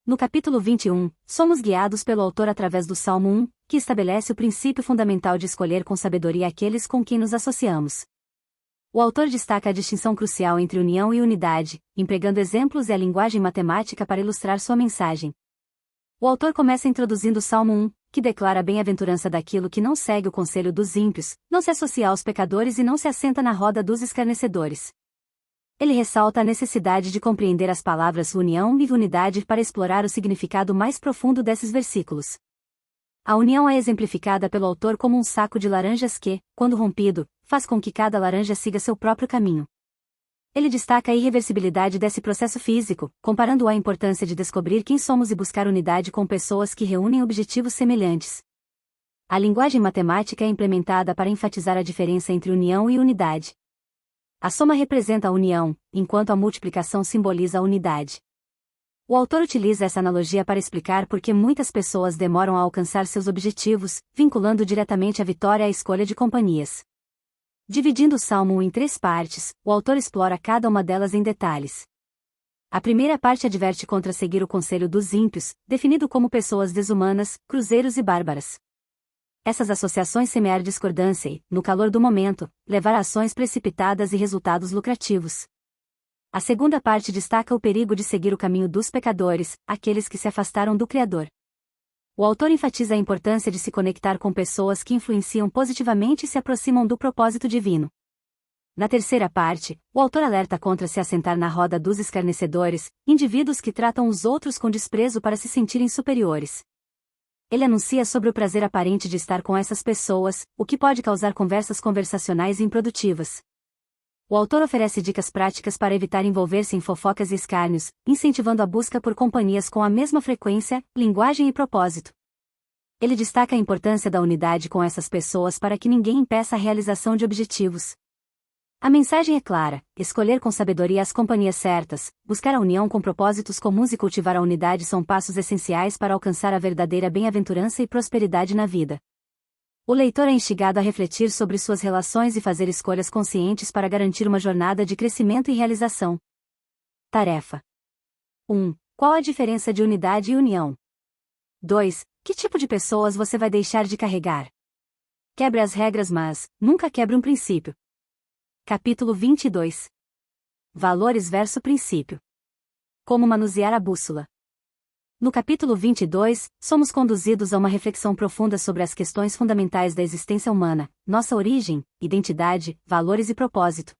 No capítulo 21, somos guiados pelo autor através do Salmo 1, que estabelece o princípio fundamental de escolher com sabedoria aqueles com quem nos associamos. O autor destaca a distinção crucial entre união e unidade, empregando exemplos e a linguagem matemática para ilustrar sua mensagem. O autor começa introduzindo o Salmo 1, que declara a bem-aventurança daquilo que não segue o conselho dos ímpios, não se associa aos pecadores e não se assenta na roda dos escarnecedores. Ele ressalta a necessidade de compreender as palavras união e unidade para explorar o significado mais profundo desses versículos. A união é exemplificada pelo autor como um saco de laranjas que, quando rompido, faz com que cada laranja siga seu próprio caminho. Ele destaca a irreversibilidade desse processo físico, comparando-o à importância de descobrir quem somos e buscar unidade com pessoas que reúnem objetivos semelhantes. A linguagem matemática é implementada para enfatizar a diferença entre união e unidade. A soma representa a união, enquanto a multiplicação simboliza a unidade. O autor utiliza essa analogia para explicar por que muitas pessoas demoram a alcançar seus objetivos, vinculando diretamente a vitória à escolha de companhias. Dividindo o Salmo em 3 partes, o autor explora cada uma delas em detalhes. A primeira parte adverte contra seguir o conselho dos ímpios, definido como pessoas desumanas, cruzeiros e bárbaras. Essas associações semear discordância e, no calor do momento, levar a ações precipitadas e resultados lucrativos. A segunda parte destaca o perigo de seguir o caminho dos pecadores, aqueles que se afastaram do Criador. O autor enfatiza a importância de se conectar com pessoas que influenciam positivamente e se aproximam do propósito divino. Na terceira parte, o autor alerta contra se assentar na roda dos escarnecedores, indivíduos que tratam os outros com desprezo para se sentirem superiores. Ele anuncia sobre o prazer aparente de estar com essas pessoas, o que pode causar conversas conversacionais improdutivas. O autor oferece dicas práticas para evitar envolver-se em fofocas e escárnios, incentivando a busca por companhias com a mesma frequência, linguagem e propósito. Ele destaca a importância da unidade com essas pessoas para que ninguém impeça a realização de objetivos. A mensagem é clara: escolher com sabedoria as companhias certas, buscar a união com propósitos comuns e cultivar a unidade são passos essenciais para alcançar a verdadeira bem-aventurança e prosperidade na vida. O leitor é instigado a refletir sobre suas relações e fazer escolhas conscientes para garantir uma jornada de crescimento e realização. Tarefa 1. Qual a diferença de unidade e união? 2. Que tipo de pessoas você vai deixar de carregar? Quebre as regras, mas nunca quebre um princípio. Capítulo 22. Valores versus princípio. Como manusear a bússola. No capítulo 22, somos conduzidos a uma reflexão profunda sobre as questões fundamentais da existência humana, nossa origem, identidade, valores e propósito.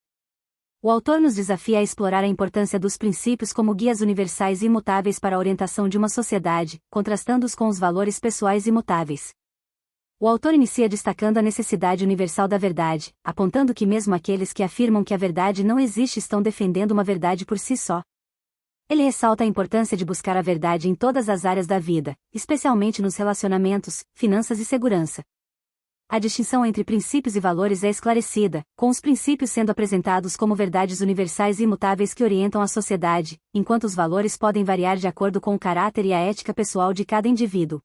O autor nos desafia a explorar a importância dos princípios como guias universais e imutáveis para a orientação de uma sociedade, contrastando-os com os valores pessoais imutáveis. O autor inicia destacando a necessidade universal da verdade, apontando que mesmo aqueles que afirmam que a verdade não existe estão defendendo uma verdade por si só. Ele ressalta a importância de buscar a verdade em todas as áreas da vida, especialmente nos relacionamentos, finanças e segurança. A distinção entre princípios e valores é esclarecida, com os princípios sendo apresentados como verdades universais e imutáveis que orientam a sociedade, enquanto os valores podem variar de acordo com o caráter e a ética pessoal de cada indivíduo.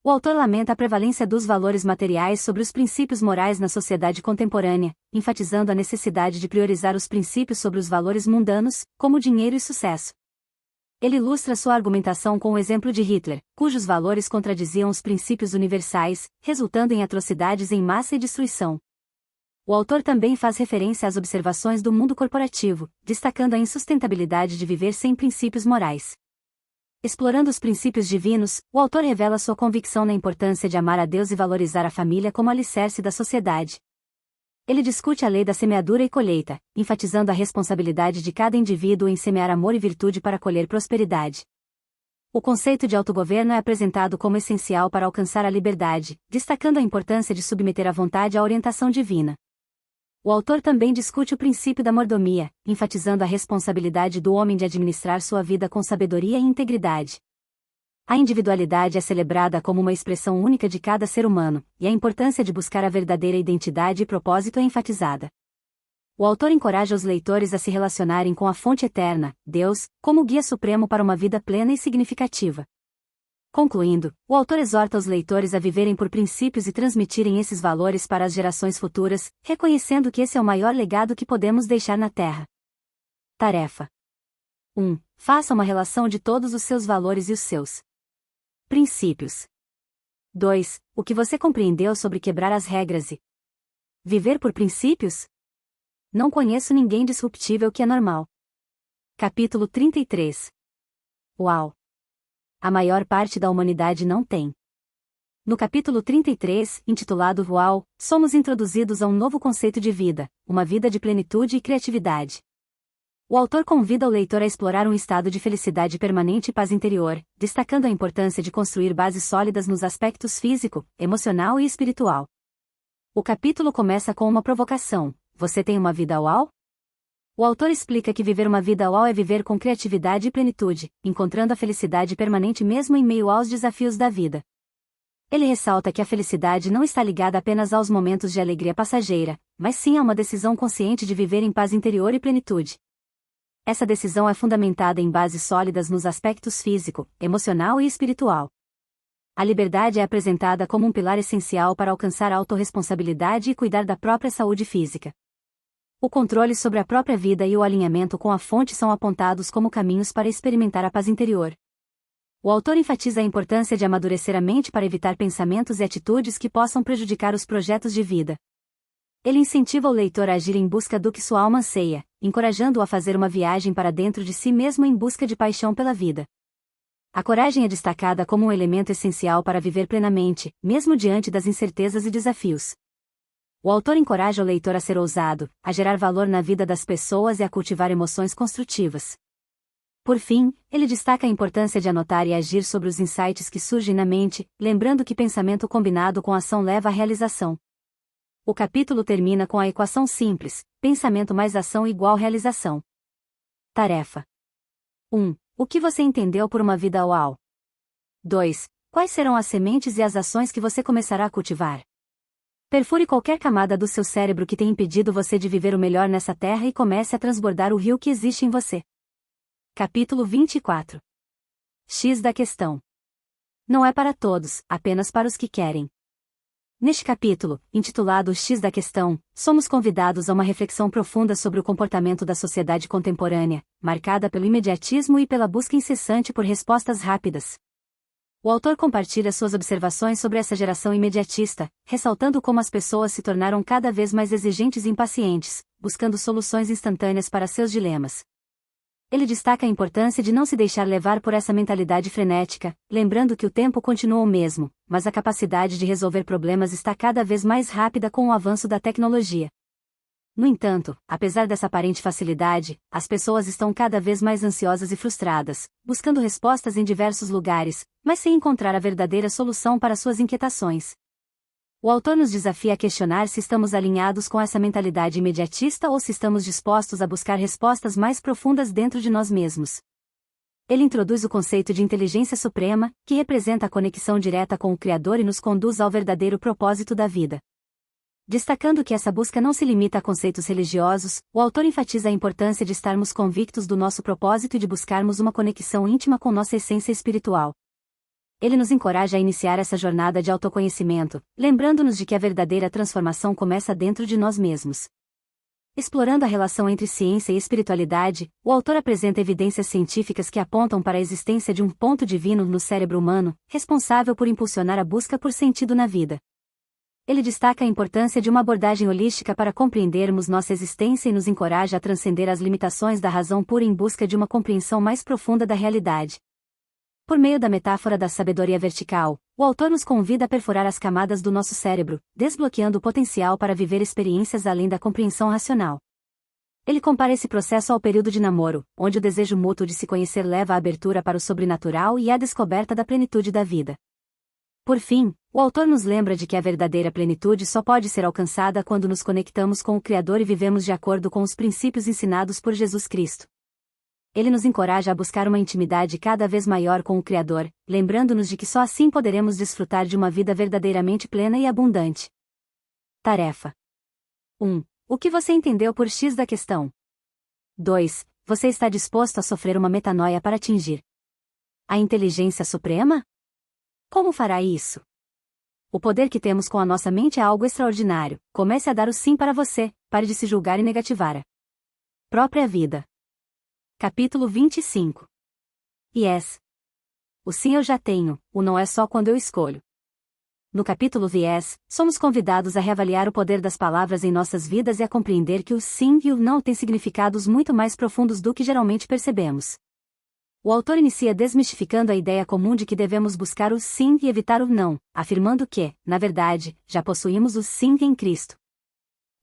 O autor lamenta a prevalência dos valores materiais sobre os princípios morais na sociedade contemporânea, enfatizando a necessidade de priorizar os princípios sobre os valores mundanos, como dinheiro e sucesso. Ele ilustra sua argumentação com o exemplo de Hitler, cujos valores contradiziam os princípios universais, resultando em atrocidades em massa e destruição. O autor também faz referência às observações do mundo corporativo, destacando a insustentabilidade de viver sem princípios morais. Explorando os princípios divinos, o autor revela sua convicção na importância de amar a Deus e valorizar a família como alicerce da sociedade. Ele discute a lei da semeadura e colheita, enfatizando a responsabilidade de cada indivíduo em semear amor e virtude para colher prosperidade. O conceito de autogoverno é apresentado como essencial para alcançar a liberdade, destacando a importância de submeter a vontade à orientação divina. O autor também discute o princípio da mordomia, enfatizando a responsabilidade do homem de administrar sua vida com sabedoria e integridade. A individualidade é celebrada como uma expressão única de cada ser humano, e a importância de buscar a verdadeira identidade e propósito é enfatizada. O autor encoraja os leitores a se relacionarem com a fonte eterna, Deus, como guia supremo para uma vida plena e significativa. Concluindo, o autor exorta os leitores a viverem por princípios e transmitirem esses valores para as gerações futuras, reconhecendo que esse é o maior legado que podemos deixar na Terra. Tarefa 1. Faça uma relação de todos os seus valores e os seus princípios. 2. O que você compreendeu sobre quebrar as regras e viver por princípios? Não conheço ninguém disruptível que é normal. Capítulo 33. Uau! A maior parte da humanidade não tem. No capítulo 33, intitulado Uau, somos introduzidos a um novo conceito de vida, uma vida de plenitude e criatividade. O autor convida o leitor a explorar um estado de felicidade permanente e paz interior, destacando a importância de construir bases sólidas nos aspectos físico, emocional e espiritual. O capítulo começa com uma provocação: você tem uma vida uau? O autor explica que viver uma vida uau é viver com criatividade e plenitude, encontrando a felicidade permanente mesmo em meio aos desafios da vida. Ele ressalta que a felicidade não está ligada apenas aos momentos de alegria passageira, mas sim a uma decisão consciente de viver em paz interior e plenitude. Essa decisão é fundamentada em bases sólidas nos aspectos físico, emocional e espiritual. A liberdade é apresentada como um pilar essencial para alcançar a autorresponsabilidade e cuidar da própria saúde física. O controle sobre a própria vida e o alinhamento com a fonte são apontados como caminhos para experimentar a paz interior. O autor enfatiza a importância de amadurecer a mente para evitar pensamentos e atitudes que possam prejudicar os projetos de vida. Ele incentiva o leitor a agir em busca do que sua alma anseia, encorajando-o a fazer uma viagem para dentro de si mesmo em busca de paixão pela vida. A coragem é destacada como um elemento essencial para viver plenamente, mesmo diante das incertezas e desafios. O autor encoraja o leitor a ser ousado, a gerar valor na vida das pessoas e a cultivar emoções construtivas. Por fim, ele destaca a importância de anotar e agir sobre os insights que surgem na mente, lembrando que pensamento combinado com ação leva à realização. O capítulo termina com a equação simples: pensamento mais ação igual realização. Tarefa: 1. O que você entendeu por uma vida uau? 2. Quais serão as sementes e as ações que você começará a cultivar? Perfure qualquer camada do seu cérebro que tenha impedido você de viver o melhor nessa terra e comece a transbordar o rio que existe em você. Capítulo 24. X da questão. Não é para todos, apenas para os que querem. Neste capítulo, intitulado X da questão, somos convidados a uma reflexão profunda sobre o comportamento da sociedade contemporânea, marcada pelo imediatismo e pela busca incessante por respostas rápidas. O autor compartilha suas observações sobre essa geração imediatista, ressaltando como as pessoas se tornaram cada vez mais exigentes e impacientes, buscando soluções instantâneas para seus dilemas. Ele destaca a importância de não se deixar levar por essa mentalidade frenética, lembrando que o tempo continua o mesmo, mas a capacidade de resolver problemas está cada vez mais rápida com o avanço da tecnologia. No entanto, apesar dessa aparente facilidade, as pessoas estão cada vez mais ansiosas e frustradas, buscando respostas em diversos lugares, mas sem encontrar a verdadeira solução para suas inquietações. O autor nos desafia a questionar se estamos alinhados com essa mentalidade imediatista ou se estamos dispostos a buscar respostas mais profundas dentro de nós mesmos. Ele introduz o conceito de inteligência suprema, que representa a conexão direta com o Criador e nos conduz ao verdadeiro propósito da vida. Destacando que essa busca não se limita a conceitos religiosos, o autor enfatiza a importância de estarmos convictos do nosso propósito e de buscarmos uma conexão íntima com nossa essência espiritual. Ele nos encoraja a iniciar essa jornada de autoconhecimento, lembrando-nos de que a verdadeira transformação começa dentro de nós mesmos. Explorando a relação entre ciência e espiritualidade, o autor apresenta evidências científicas que apontam para a existência de um ponto divino no cérebro humano, responsável por impulsionar a busca por sentido na vida. Ele destaca a importância de uma abordagem holística para compreendermos nossa existência e nos encoraja a transcender as limitações da razão pura em busca de uma compreensão mais profunda da realidade. Por meio da metáfora da sabedoria vertical, o autor nos convida a perfurar as camadas do nosso cérebro, desbloqueando o potencial para viver experiências além da compreensão racional. Ele compara esse processo ao período de namoro, onde o desejo mútuo de se conhecer leva à abertura para o sobrenatural e à descoberta da plenitude da vida. Por fim, o autor nos lembra de que a verdadeira plenitude só pode ser alcançada quando nos conectamos com o Criador e vivemos de acordo com os princípios ensinados por Jesus Cristo. Ele nos encoraja a buscar uma intimidade cada vez maior com o Criador, lembrando-nos de que só assim poderemos desfrutar de uma vida verdadeiramente plena e abundante. Tarefa: 1. O que você entendeu por X da questão? 2. Você está disposto a sofrer uma metanoia para atingir a inteligência suprema? Como fará isso? O poder que temos com a nossa mente é algo extraordinário. Comece a dar o sim para você, pare de se julgar e negativar a própria vida. Capítulo 25. Yes. O sim eu já tenho, o não é só quando eu escolho. No capítulo 10, somos convidados a reavaliar o poder das palavras em nossas vidas e a compreender que o sim e o não têm significados muito mais profundos do que geralmente percebemos. O autor inicia desmistificando a ideia comum de que devemos buscar o sim e evitar o não, afirmando que, na verdade, já possuímos o sim em Cristo.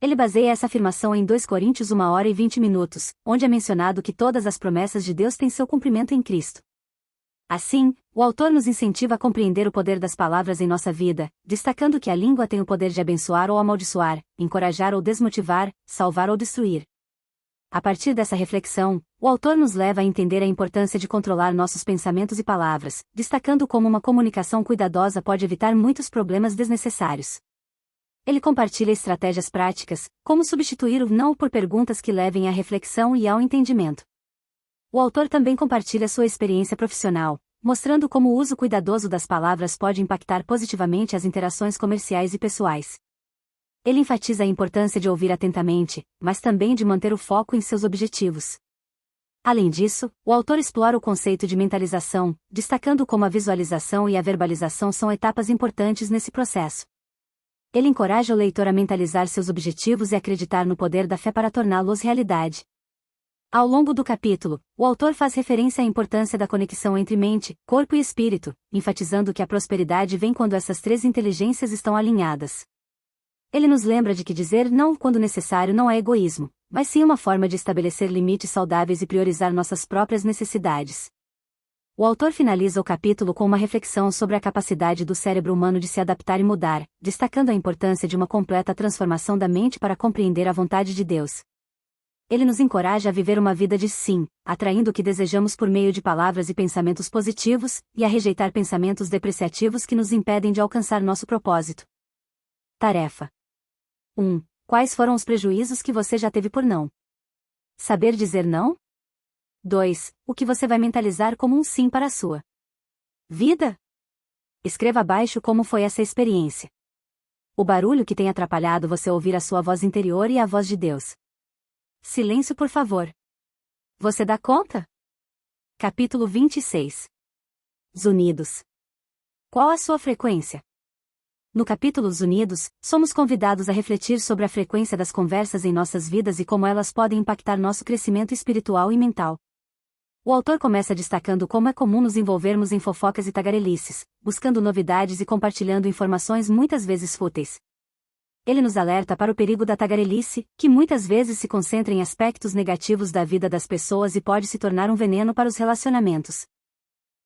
Ele baseia essa afirmação em 2 Coríntios 1h20, onde é mencionado que todas as promessas de Deus têm seu cumprimento em Cristo. Assim, o autor nos incentiva a compreender o poder das palavras em nossa vida, destacando que a língua tem o poder de abençoar ou amaldiçoar, encorajar ou desmotivar, salvar ou destruir. A partir dessa reflexão, o autor nos leva a entender a importância de controlar nossos pensamentos e palavras, destacando como uma comunicação cuidadosa pode evitar muitos problemas desnecessários. Ele compartilha estratégias práticas, como substituir o não por perguntas que levem à reflexão e ao entendimento. O autor também compartilha sua experiência profissional, mostrando como o uso cuidadoso das palavras pode impactar positivamente as interações comerciais e pessoais. Ele enfatiza a importância de ouvir atentamente, mas também de manter o foco em seus objetivos. Além disso, o autor explora o conceito de mentalização, destacando como a visualização e a verbalização são etapas importantes nesse processo. Ele encoraja o leitor a mentalizar seus objetivos e acreditar no poder da fé para torná-los realidade. Ao longo do capítulo, o autor faz referência à importância da conexão entre mente, corpo e espírito, enfatizando que a prosperidade vem quando essas 3 inteligências estão alinhadas. Ele nos lembra de que dizer não quando necessário não é egoísmo, mas sim uma forma de estabelecer limites saudáveis e priorizar nossas próprias necessidades. O autor finaliza o capítulo com uma reflexão sobre a capacidade do cérebro humano de se adaptar e mudar, destacando a importância de uma completa transformação da mente para compreender a vontade de Deus. Ele nos encoraja a viver uma vida de sim, atraindo o que desejamos por meio de palavras e pensamentos positivos, e a rejeitar pensamentos depreciativos que nos impedem de alcançar nosso propósito. Tarefa 1. Quais foram os prejuízos que você já teve por não saber dizer não? 2. O que você vai mentalizar como um sim para a sua vida? Escreva abaixo como foi essa experiência. O barulho que tem atrapalhado você ouvir a sua voz interior e a voz de Deus. Silêncio, por favor. Você dá conta? Capítulo 26. Zunidos. Qual a sua frequência? No capítulo Zunidos, somos convidados a refletir sobre a frequência das conversas em nossas vidas e como elas podem impactar nosso crescimento espiritual e mental. O autor começa destacando como é comum nos envolvermos em fofocas e tagarelices, buscando novidades e compartilhando informações muitas vezes fúteis. Ele nos alerta para o perigo da tagarelice, que muitas vezes se concentra em aspectos negativos da vida das pessoas e pode se tornar um veneno para os relacionamentos.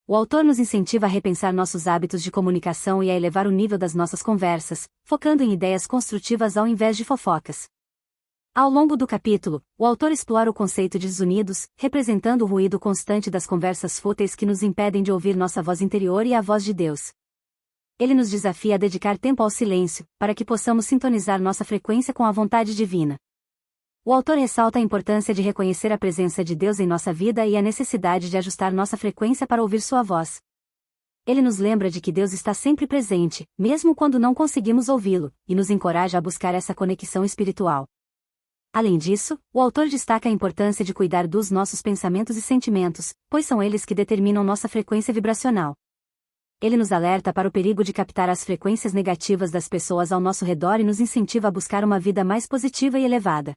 O autor nos incentiva a repensar nossos hábitos de comunicação e a elevar o nível das nossas conversas, focando em ideias construtivas ao invés de fofocas. Ao longo do capítulo, o autor explora o conceito de zunidos, representando o ruído constante das conversas fúteis que nos impedem de ouvir nossa voz interior e a voz de Deus. Ele nos desafia a dedicar tempo ao silêncio, para que possamos sintonizar nossa frequência com a vontade divina. O autor ressalta a importância de reconhecer a presença de Deus em nossa vida e a necessidade de ajustar nossa frequência para ouvir sua voz. Ele nos lembra de que Deus está sempre presente, mesmo quando não conseguimos ouvi-lo, e nos encoraja a buscar essa conexão espiritual. Além disso, o autor destaca a importância de cuidar dos nossos pensamentos e sentimentos, pois são eles que determinam nossa frequência vibracional. Ele nos alerta para o perigo de captar as frequências negativas das pessoas ao nosso redor e nos incentiva a buscar uma vida mais positiva e elevada.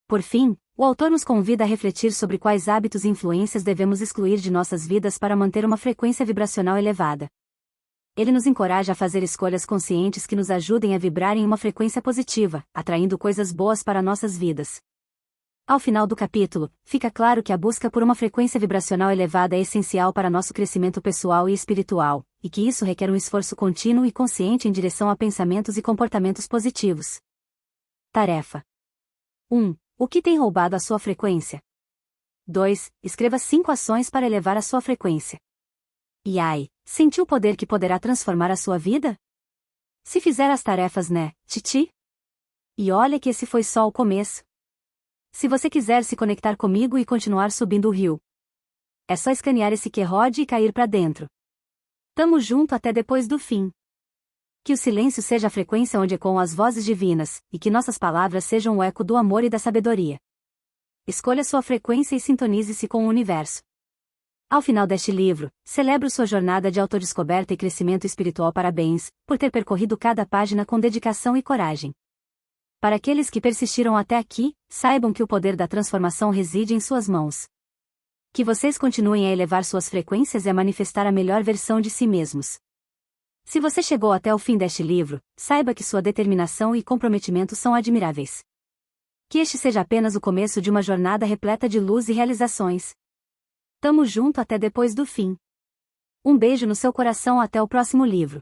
Por fim, o autor nos convida a refletir sobre quais hábitos e influências devemos excluir de nossas vidas para manter uma frequência vibracional elevada. Ele nos encoraja a fazer escolhas conscientes que nos ajudem a vibrar em uma frequência positiva, atraindo coisas boas para nossas vidas. Ao final do capítulo, fica claro que a busca por uma frequência vibracional elevada é essencial para nosso crescimento pessoal e espiritual, e que isso requer um esforço contínuo e consciente em direção a pensamentos e comportamentos positivos. Tarefa 1. O que tem roubado a sua frequência? 2. Escreva 5 ações para elevar a sua frequência. E ai, sentiu o poder que poderá transformar a sua vida? Se fizer as tarefas, né, Titi? E olha que esse foi só o começo. Se você quiser se conectar comigo e continuar subindo o rio, é só escanear esse QR e cair pra dentro. Tamo junto até depois do fim. Que o silêncio seja a frequência onde ecoam as vozes divinas, e que nossas palavras sejam o eco do amor e da sabedoria. Escolha sua frequência e sintonize-se com o universo. Ao final deste livro, celebro sua jornada de autodescoberta e crescimento espiritual. Parabéns, por ter percorrido cada página com dedicação e coragem. Para aqueles que persistiram até aqui, saibam que o poder da transformação reside em suas mãos. Que vocês continuem a elevar suas frequências e a manifestar a melhor versão de si mesmos. Se você chegou até o fim deste livro, saiba que sua determinação e comprometimento são admiráveis. Que este seja apenas o começo de uma jornada repleta de luz e realizações. Tamo junto até depois do fim. Um beijo no seu coração, até o próximo livro.